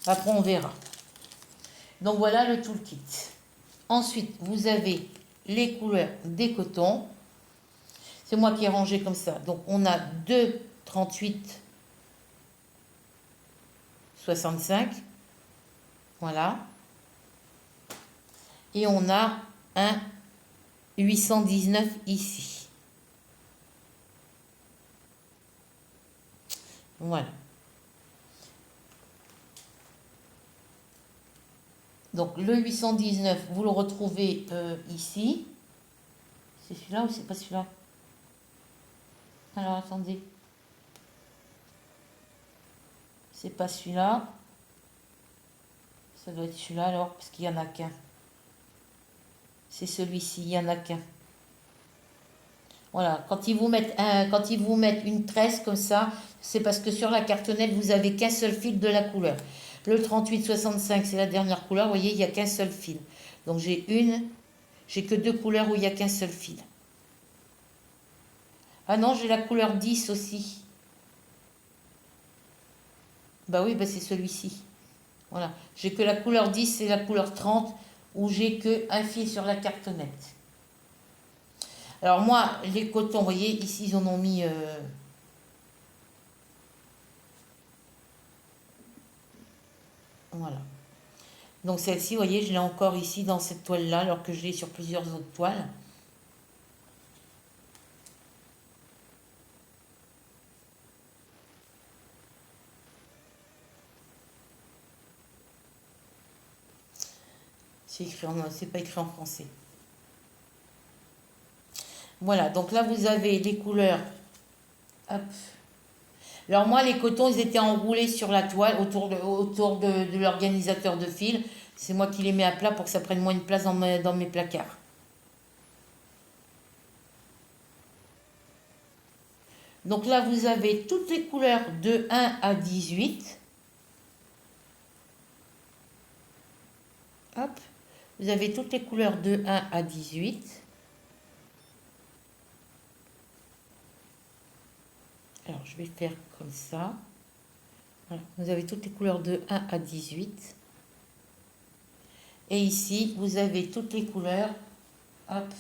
Après, on verra. Donc, voilà le toolkit. Ensuite, vous avez les couleurs des cotons. C'est moi qui ai rangé comme ça. Donc, on a 2 38 65. Voilà. Et on a un 819 ici. Voilà. Donc, le 819, vous le retrouvez ici. C'est celui-là ou c'est pas celui-là? Alors, attendez. C'est pas celui-là. Ça doit être celui-là alors, parce qu'il n'y en a qu'un. C'est celui-ci, il n'y en a qu'un. Voilà, quand ils vous mettent une tresse comme ça, c'est parce que sur la cartonnette, vous avez qu'un seul fil de la couleur. Le 38-65, c'est la dernière couleur. Vous voyez, il n'y a qu'un seul fil. Donc, j'ai que 2 couleurs où il n'y a qu'un seul fil. Ah non, j'ai la couleur 10 aussi. Bah oui, bah c'est celui-ci. Voilà. J'ai que la couleur 10 c'est la couleur 30 où j'ai que un fil sur la cartonnette. Alors moi, les cotons, vous voyez, ici, ils en ont mis... Voilà. Donc celle-ci, vous voyez, je l'ai encore ici dans cette toile-là, alors que je l'ai sur plusieurs autres toiles. C'est pas écrit en français. Voilà, donc là, vous avez les couleurs. Hop. Alors moi, les cotons, ils étaient enroulés sur la toile, autour de l'organisateur de fil. C'est moi qui les mets à plat pour que ça prenne moins de place dans mes placards. Donc là, vous avez toutes les couleurs de 1 à 18. Hop. Vous avez toutes les couleurs de 1 à 18. Alors, je vais faire comme ça. Voilà. Vous avez toutes les couleurs de 1 à 18. Et ici, vous avez toutes les couleurs. Hop.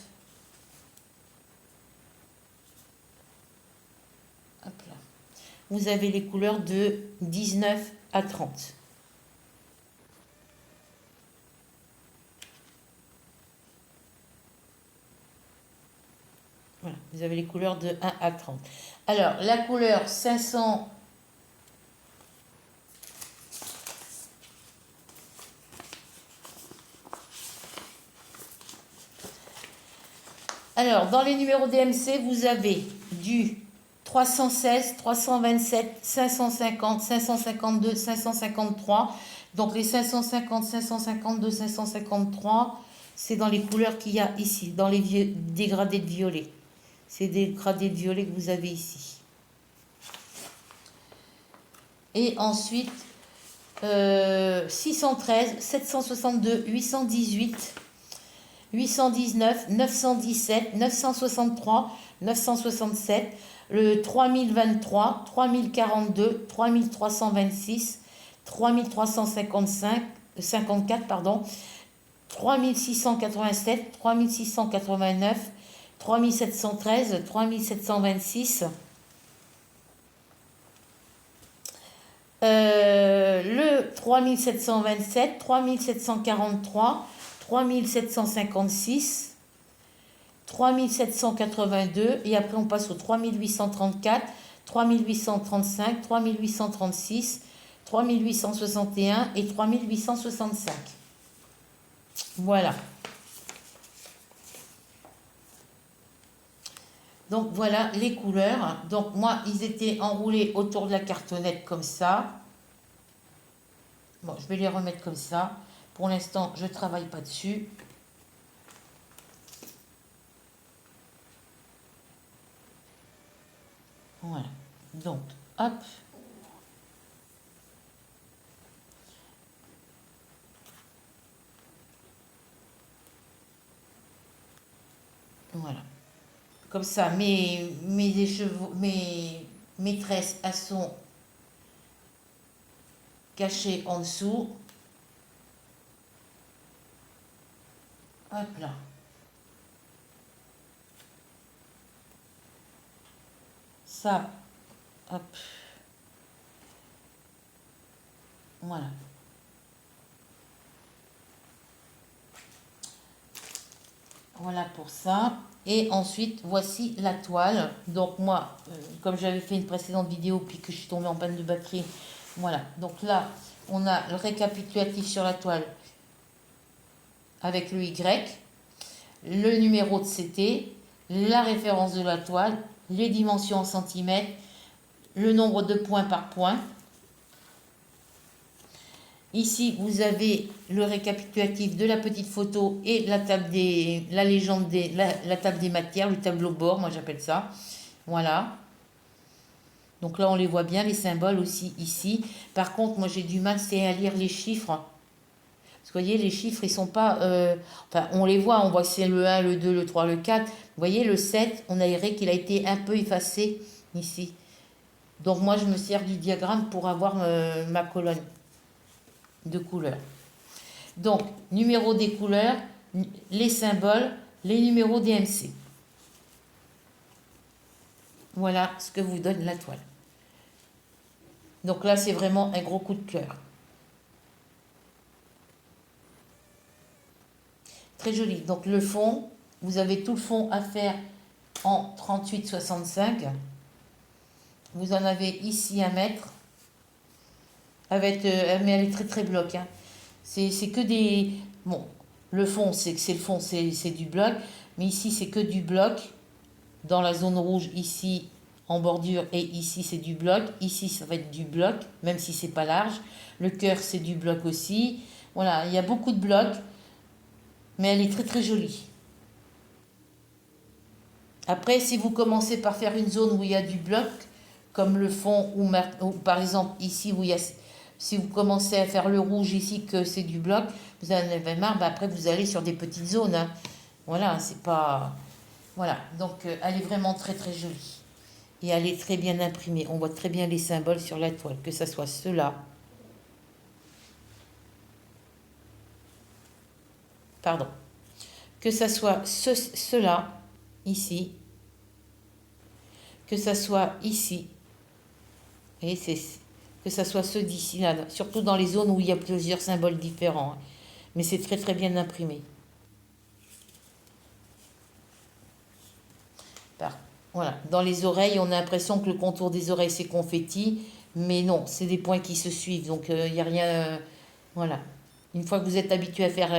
Hop là. Vous avez les couleurs de 19 à 30. Vous avez les couleurs de 1 à 30. Alors, la couleur 500... Alors, dans les numéros DMC, vous avez du 316, 327, 550, 552, 553. Donc, les 550, 552, 553, c'est dans les couleurs qu'il y a ici, dans les dégradés de violet. C'est des dégradés de violet que vous avez ici. Et ensuite, 613, 762, 818... 819, 917, 963, 967, le 3023, 3042, 3326, 3355, 54, pardon, 3687, 3689, 3713, 3726, le 3727, 3743, 3756, 3782, et après on passe au 3834, 3835, 3836, 3861 et 3865. Voilà. Donc voilà les couleurs. Donc moi, ils étaient enroulés autour de la cartonnette comme ça. Bon, je vais les remettre comme ça. Pour l'instant, je ne travaille pas dessus. Voilà. Donc, hop. Voilà. Comme ça, mes tresses, elles sont cachées en dessous. Hop là. Ça, hop. Voilà. Voilà pour ça. Et ensuite, voici la toile. Donc moi, comme j'avais fait une précédente vidéo, puis que je suis tombée en panne de batterie, voilà. Donc là, on a le récapitulatif sur la toile avec le Y, le numéro de CT, la référence de la toile, les dimensions en centimètres, le nombre de points par point. Ici, vous avez le récapitulatif de la petite photo et la table la légende la table des matières, le tableau bord, moi j'appelle ça. Voilà. Donc là, on les voit bien, les symboles aussi ici. Par contre, moi j'ai du mal, c'est à lire les chiffres. Parce que vous voyez, les chiffres, ils sont pas... enfin, on les voit, on voit que c'est le 1, le 2, le 3, le 4. Vous voyez, le 7, on dirait qu'il a été un peu effacé ici. Donc moi, je me sers du diagramme pour avoir ma colonne de couleurs. Donc, numéro des couleurs, les symboles, les numéros DMC. Voilà ce que vous donne la toile. Donc là, c'est vraiment un gros coup de cœur. Très joli. Donc le fond, vous avez tout le fond à faire en 38,65. Vous en avez ici à mettre. Avec, mais elle est très très bloc. Hein. C'est que des... Bon, le fond, c'est le fond, c'est du bloc. Mais ici, c'est que du bloc. Dans la zone rouge, ici, en bordure, et ici, c'est du bloc. Ici, ça va être du bloc, même si c'est pas large. Le cœur, c'est du bloc aussi. Voilà, il y a beaucoup de blocs. Mais elle est très très jolie. Après, si vous commencez par faire une zone où il y a du bloc, comme le fond, ou par exemple ici, où il y a... Si vous commencez à faire le rouge ici, que c'est du bloc, vous en avez marre, après vous allez sur des petites zones. Hein. Voilà, c'est pas... Voilà, donc elle est vraiment très très jolie. Et elle est très bien imprimée. On voit très bien les symboles sur la toile, que ce soit ceux-là. Pardon. Que ce soit ceux-là, ici. Que ce soit ici. Et c'est... Que ce soit ceux d'ici, là, surtout dans les zones où il y a plusieurs symboles différents. Hein. Mais c'est très très bien imprimé. Voilà, dans les oreilles, on a l'impression que le contour des oreilles c'est confetti, mais non, c'est des points qui se suivent, donc il n'y a rien. Voilà. Une fois que vous êtes habitué à faire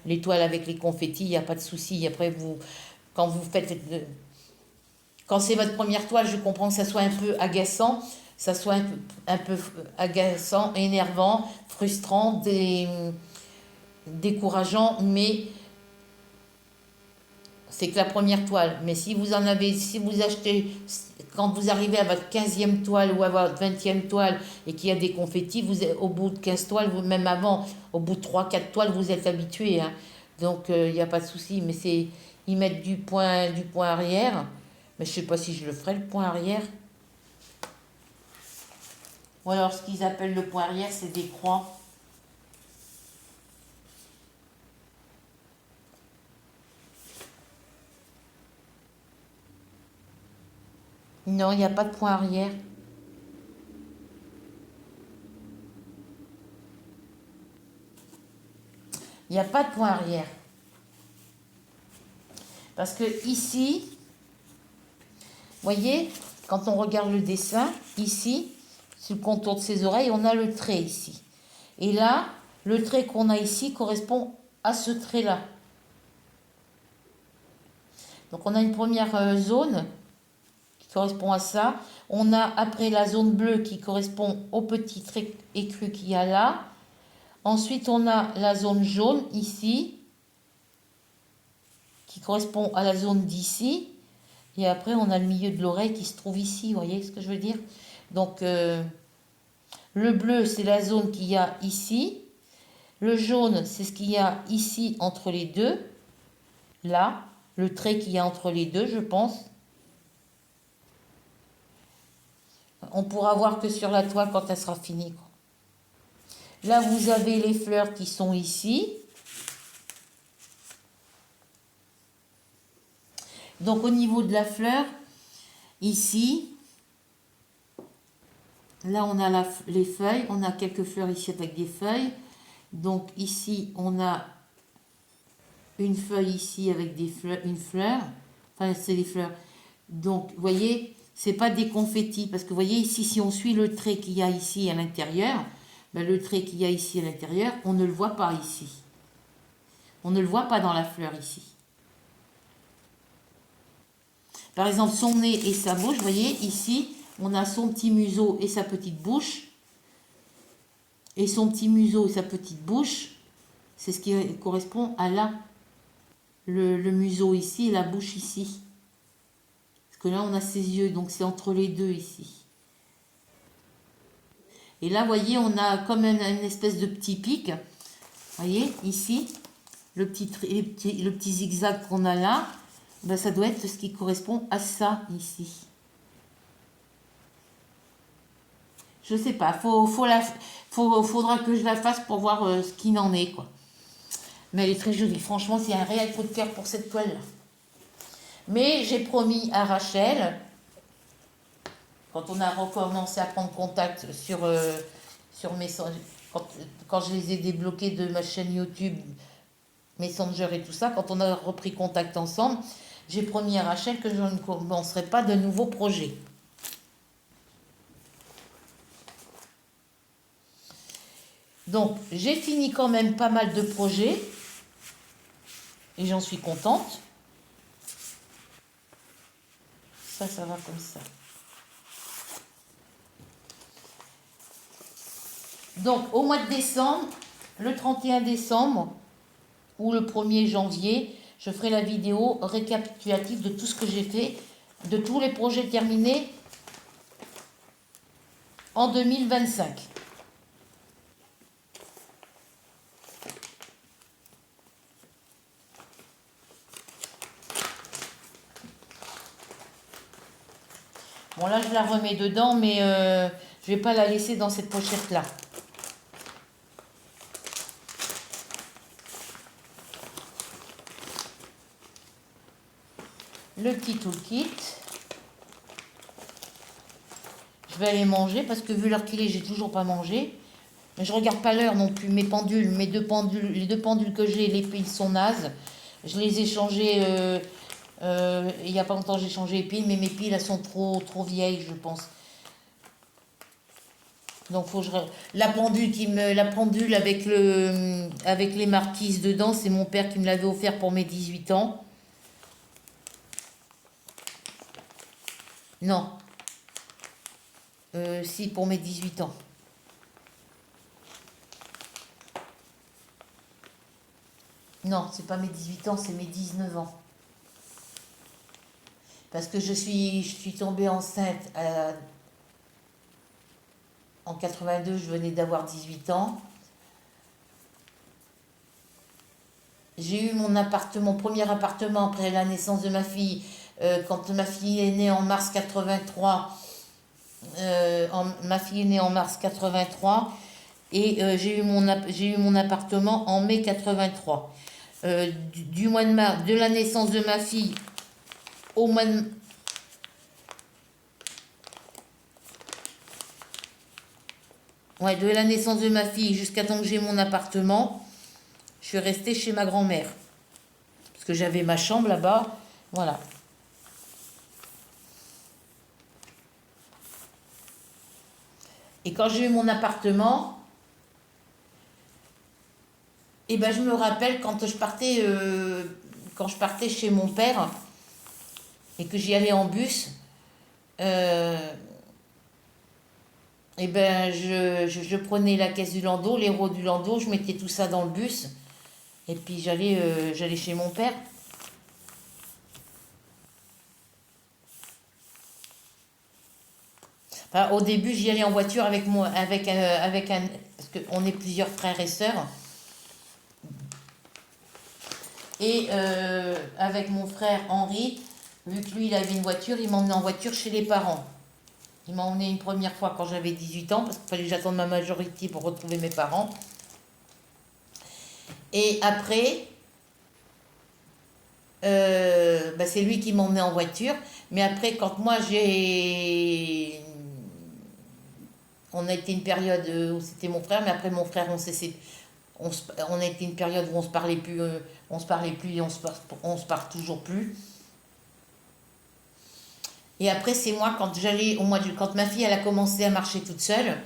l'étoile avec les confettis, il n'y a pas de souci. Après, quand vous faites, quand c'est votre première toile, je comprends que ça soit un peu agaçant, ça soit un peu agaçant, énervant, frustrant, décourageant, mais c'est que la première toile. Mais si vous en avez, si vous achetez, quand vous arrivez à votre 15e toile ou à votre 20e toile et qu'il y a des confettis, au bout de 15 toiles, même avant, au bout de 3-4 toiles, vous êtes habitué. Hein. Donc, il n'y a pas de souci. Mais c'est, ils mettent du point arrière. Mais je ne sais pas si je le ferai, le point arrière. Ou alors, ce qu'ils appellent le point arrière, c'est des croix. Non, il n'y a pas de point arrière. Il n'y a pas de point arrière. Parce que ici, voyez, quand on regarde le dessin, ici, sur le contour de ses oreilles, on a le trait ici. Et là, le trait qu'on a ici correspond à ce trait-là. Donc on a une première zone qui correspond à ça. On a après la zone bleue qui correspond au petit trait écru qu'il y a là. Ensuite, on a la zone jaune ici, qui correspond à la zone d'ici. Et après, on a le milieu de l'oreille qui se trouve ici. Vous voyez ce que je veux dire? Donc, le bleu, c'est la zone qu'il y a ici. Le jaune, c'est ce qu'il y a ici entre les deux. Là, le trait qu'il y a entre les deux, je pense. On pourra voir que sur la toile quand elle sera finie, quoi. Là, vous avez les fleurs qui sont ici. Donc, au niveau de la fleur, ici, là, on a les feuilles. On a quelques fleurs ici avec des feuilles. Donc, ici, on a une feuille ici avec des fleurs, une fleur. Enfin, c'est des fleurs. Donc, vous voyez, c'est pas des confettis. Parce que, vous voyez, ici, si on suit le trait qu'il y a ici à l'intérieur, ben, le trait qu'il y a ici à l'intérieur, on ne le voit pas ici. On ne le voit pas dans la fleur ici. Par exemple, son nez et sa bouche, vous voyez, ici, on a son petit museau et sa petite bouche. Et son petit museau et sa petite bouche, c'est ce qui correspond à là. Le museau ici et la bouche ici. Parce que là, on a ses yeux, donc c'est entre les deux ici. Et là, vous voyez, on a comme une espèce de petit pic. Vous voyez, ici, le petit zigzag qu'on a là, ben, ça doit être ce qui correspond à ça, ici. Je sais pas, faudra que je la fasse pour voir ce qu'il en est, quoi. Mais elle est très jolie. Franchement, c'est un réel coup de cœur pour cette toile-là. Mais j'ai promis à Rachel, quand on a recommencé à prendre contact sur Messenger, quand je les ai débloqués de ma chaîne YouTube, Messenger et tout ça, quand on a repris contact ensemble, j'ai promis à Rachel que je ne commencerai pas de nouveaux projets. Donc, j'ai fini quand même pas mal de projets. Et j'en suis contente. Ça va comme ça. Donc, au mois de décembre, le 31 décembre ou le 1er janvier, je ferai la vidéo récapitulative de tout ce que j'ai fait, de tous les projets terminés en 2025. Bon, là, je la remets dedans, mais je ne vais pas la laisser dans cette pochette-là. Le petit toolkit. Je vais aller manger parce que vu l'heure qu'il est, j'ai toujours pas mangé. Mais je regarde pas l'heure non plus. Mes pendules, les deux pendules que j'ai, les piles sont nazes. Je les ai changées Il n'y a pas longtemps, j'ai changé les piles, mais mes piles, elles sont trop vieilles, je pense. Donc, faut que la pendule la pendule avec avec les marquises dedans, c'est mon père qui me l'avait offert pour mes 18 ans. Non. Si, pour mes 18 ans. Non, c'est pas mes 18 ans, c'est mes 19 ans. Parce que je suis tombée enceinte en 82, je venais d'avoir 18 ans. J'ai eu mon premier appartement après la naissance de ma fille. Quand ma fille est née en mars 83, ma fille est née en mars 83 et j'ai eu mon appartement en mai 83. Du mois de mars, de la naissance de ma fille au mois de... Ouais, de la naissance de ma fille jusqu'à temps que j'ai mon appartement, je suis restée chez ma grand-mère. Parce que j'avais ma chambre là-bas. Voilà. Et quand j'ai eu mon appartement, et ben je me rappelle quand je partais chez mon père et que j'y allais en bus, et ben je prenais la caisse du landau, les roues du landau, je mettais tout ça dans le bus et puis j'allais chez mon père. Enfin, au début, j'y allais en voiture avec moi, parce qu'on est plusieurs frères et sœurs. Et avec mon frère Henri, vu que lui, il avait une voiture, il m'emmenait en voiture chez les parents. Il m'a emmené une première fois quand j'avais 18 ans, parce qu'il fallait que j'attende ma majorité pour retrouver mes parents. Et après, bah, c'est lui qui m'emmenait en voiture. Mais après, quand moi on a été une période où c'était mon frère, mais après mon frère, on a été une période où on se parlait plus, et on se parle toujours plus. Et après, c'est moi, quand j'allais quand ma fille, elle a commencé à marcher toute seule,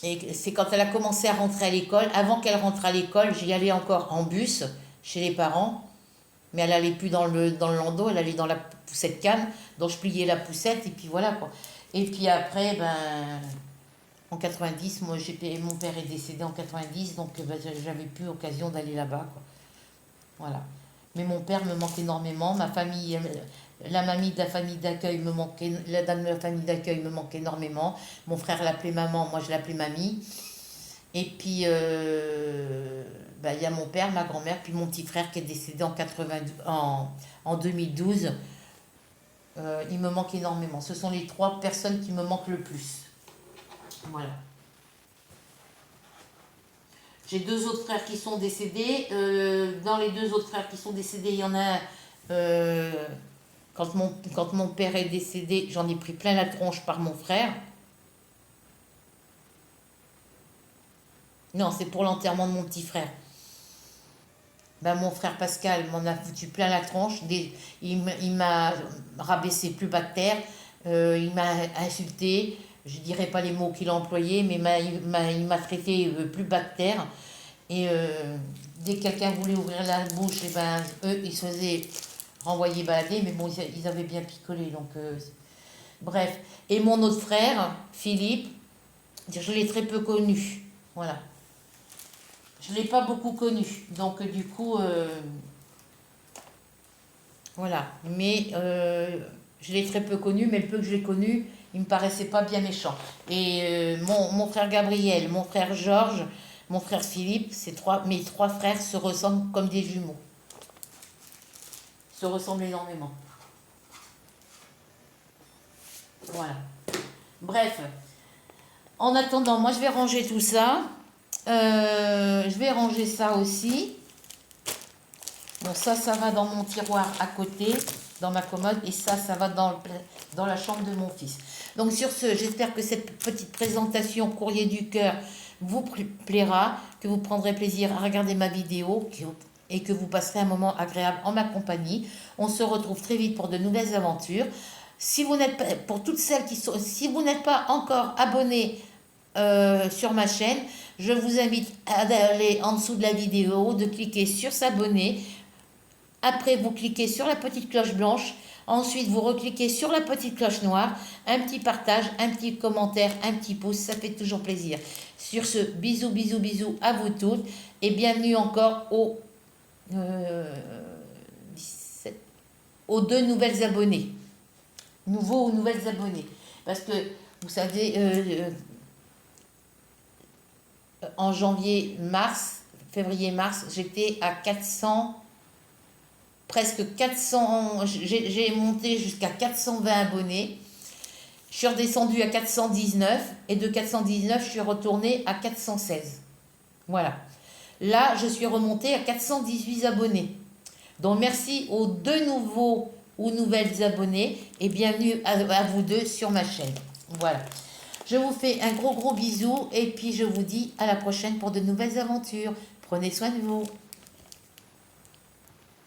et c'est quand elle a commencé à rentrer à l'école. Avant qu'elle rentre à l'école, j'y allais encore en bus chez les parents, mais elle allait plus dans le landau, elle allait dans la poussette canne, donc je pliais la poussette, et puis voilà quoi. Et puis après, ben, en 90, mon père est décédé en 90, donc ben, j'avais plus occasion d'aller là-bas, quoi. Voilà. Mais mon père me manque énormément, ma famille, la mamie de la famille d'accueil me manquait, la dame de la famille d'accueil me manque énormément. Mon frère l'appelait maman, moi je l'appelais mamie. Et puis, bah, y a mon père, ma grand-mère, puis mon petit frère qui est décédé en 2012. Il me manque énormément. Ce sont les 3 personnes qui me manquent le plus. Voilà. J'ai 2 autres frères qui sont décédés. Dans les 2 autres frères qui sont décédés, il y en a un, quand mon père est décédé, j'en ai pris plein la tronche par mon frère. Non, c'est pour l'enterrement de mon petit frère. Ben, mon frère Pascal m'en a foutu plein la tronche. Il m'a rabaissé plus bas de terre. Il m'a insulté. Je ne dirais pas les mots qu'il a employés, mais il m'a traité plus bas de terre. Et dès que quelqu'un voulait ouvrir la bouche, et ben, eux, ils se faisaient renvoyer balader. Mais bon, ils avaient bien picolé. Donc, bref. Et mon autre frère, Philippe, je l'ai très peu connu. Voilà. Je ne l'ai pas beaucoup connu. Donc, du coup, voilà. Mais je l'ai très peu connu, mais le peu que je l'ai connu, il ne me paraissait pas bien méchant. Et mon frère Gabriel, mon frère Georges, mon frère Philippe, mes 3 frères se ressemblent comme des jumeaux. Se ressemblent énormément. Voilà. Bref. En attendant, moi, je vais ranger tout ça. Je vais ranger ça aussi. Bon, ça va dans mon tiroir à côté, dans ma commode. Et ça va dans la chambre de mon fils. Donc sur ce, j'espère que cette petite présentation Courrier du Cœur vous plaira, que vous prendrez plaisir à regarder ma vidéo. et que vous passerez un moment agréable en ma compagnie. On se retrouve très vite pour de nouvelles aventures. Si vous n'êtes pas, pour toutes celles qui sont, si vous n'êtes pas encore abonné sur ma chaîne, je vous invite à aller en dessous de la vidéo, de cliquer sur s'abonner. Après, vous cliquez sur la petite cloche blanche. Ensuite, vous recliquez sur la petite cloche noire. Un petit partage, un petit commentaire, un petit pouce, ça fait toujours plaisir. Sur ce, bisous, bisous, bisous à vous toutes. Et bienvenue encore aux 2 nouvelles abonnés. Nouveaux ou nouvelles abonnés. Parce que, vous savez, en février-mars, j'étais à 400, presque 400, j'ai monté jusqu'à 420 abonnés. Je suis redescendue à 419 et de 419, je suis retournée à 416. Voilà. Là, je suis remontée à 418 abonnés. Donc, merci aux 2 nouveaux ou nouvelles abonnés et bienvenue à vous 2 sur ma chaîne. Voilà. Je vous fais un gros bisou et puis je vous dis à la prochaine pour de nouvelles aventures. Prenez soin de vous.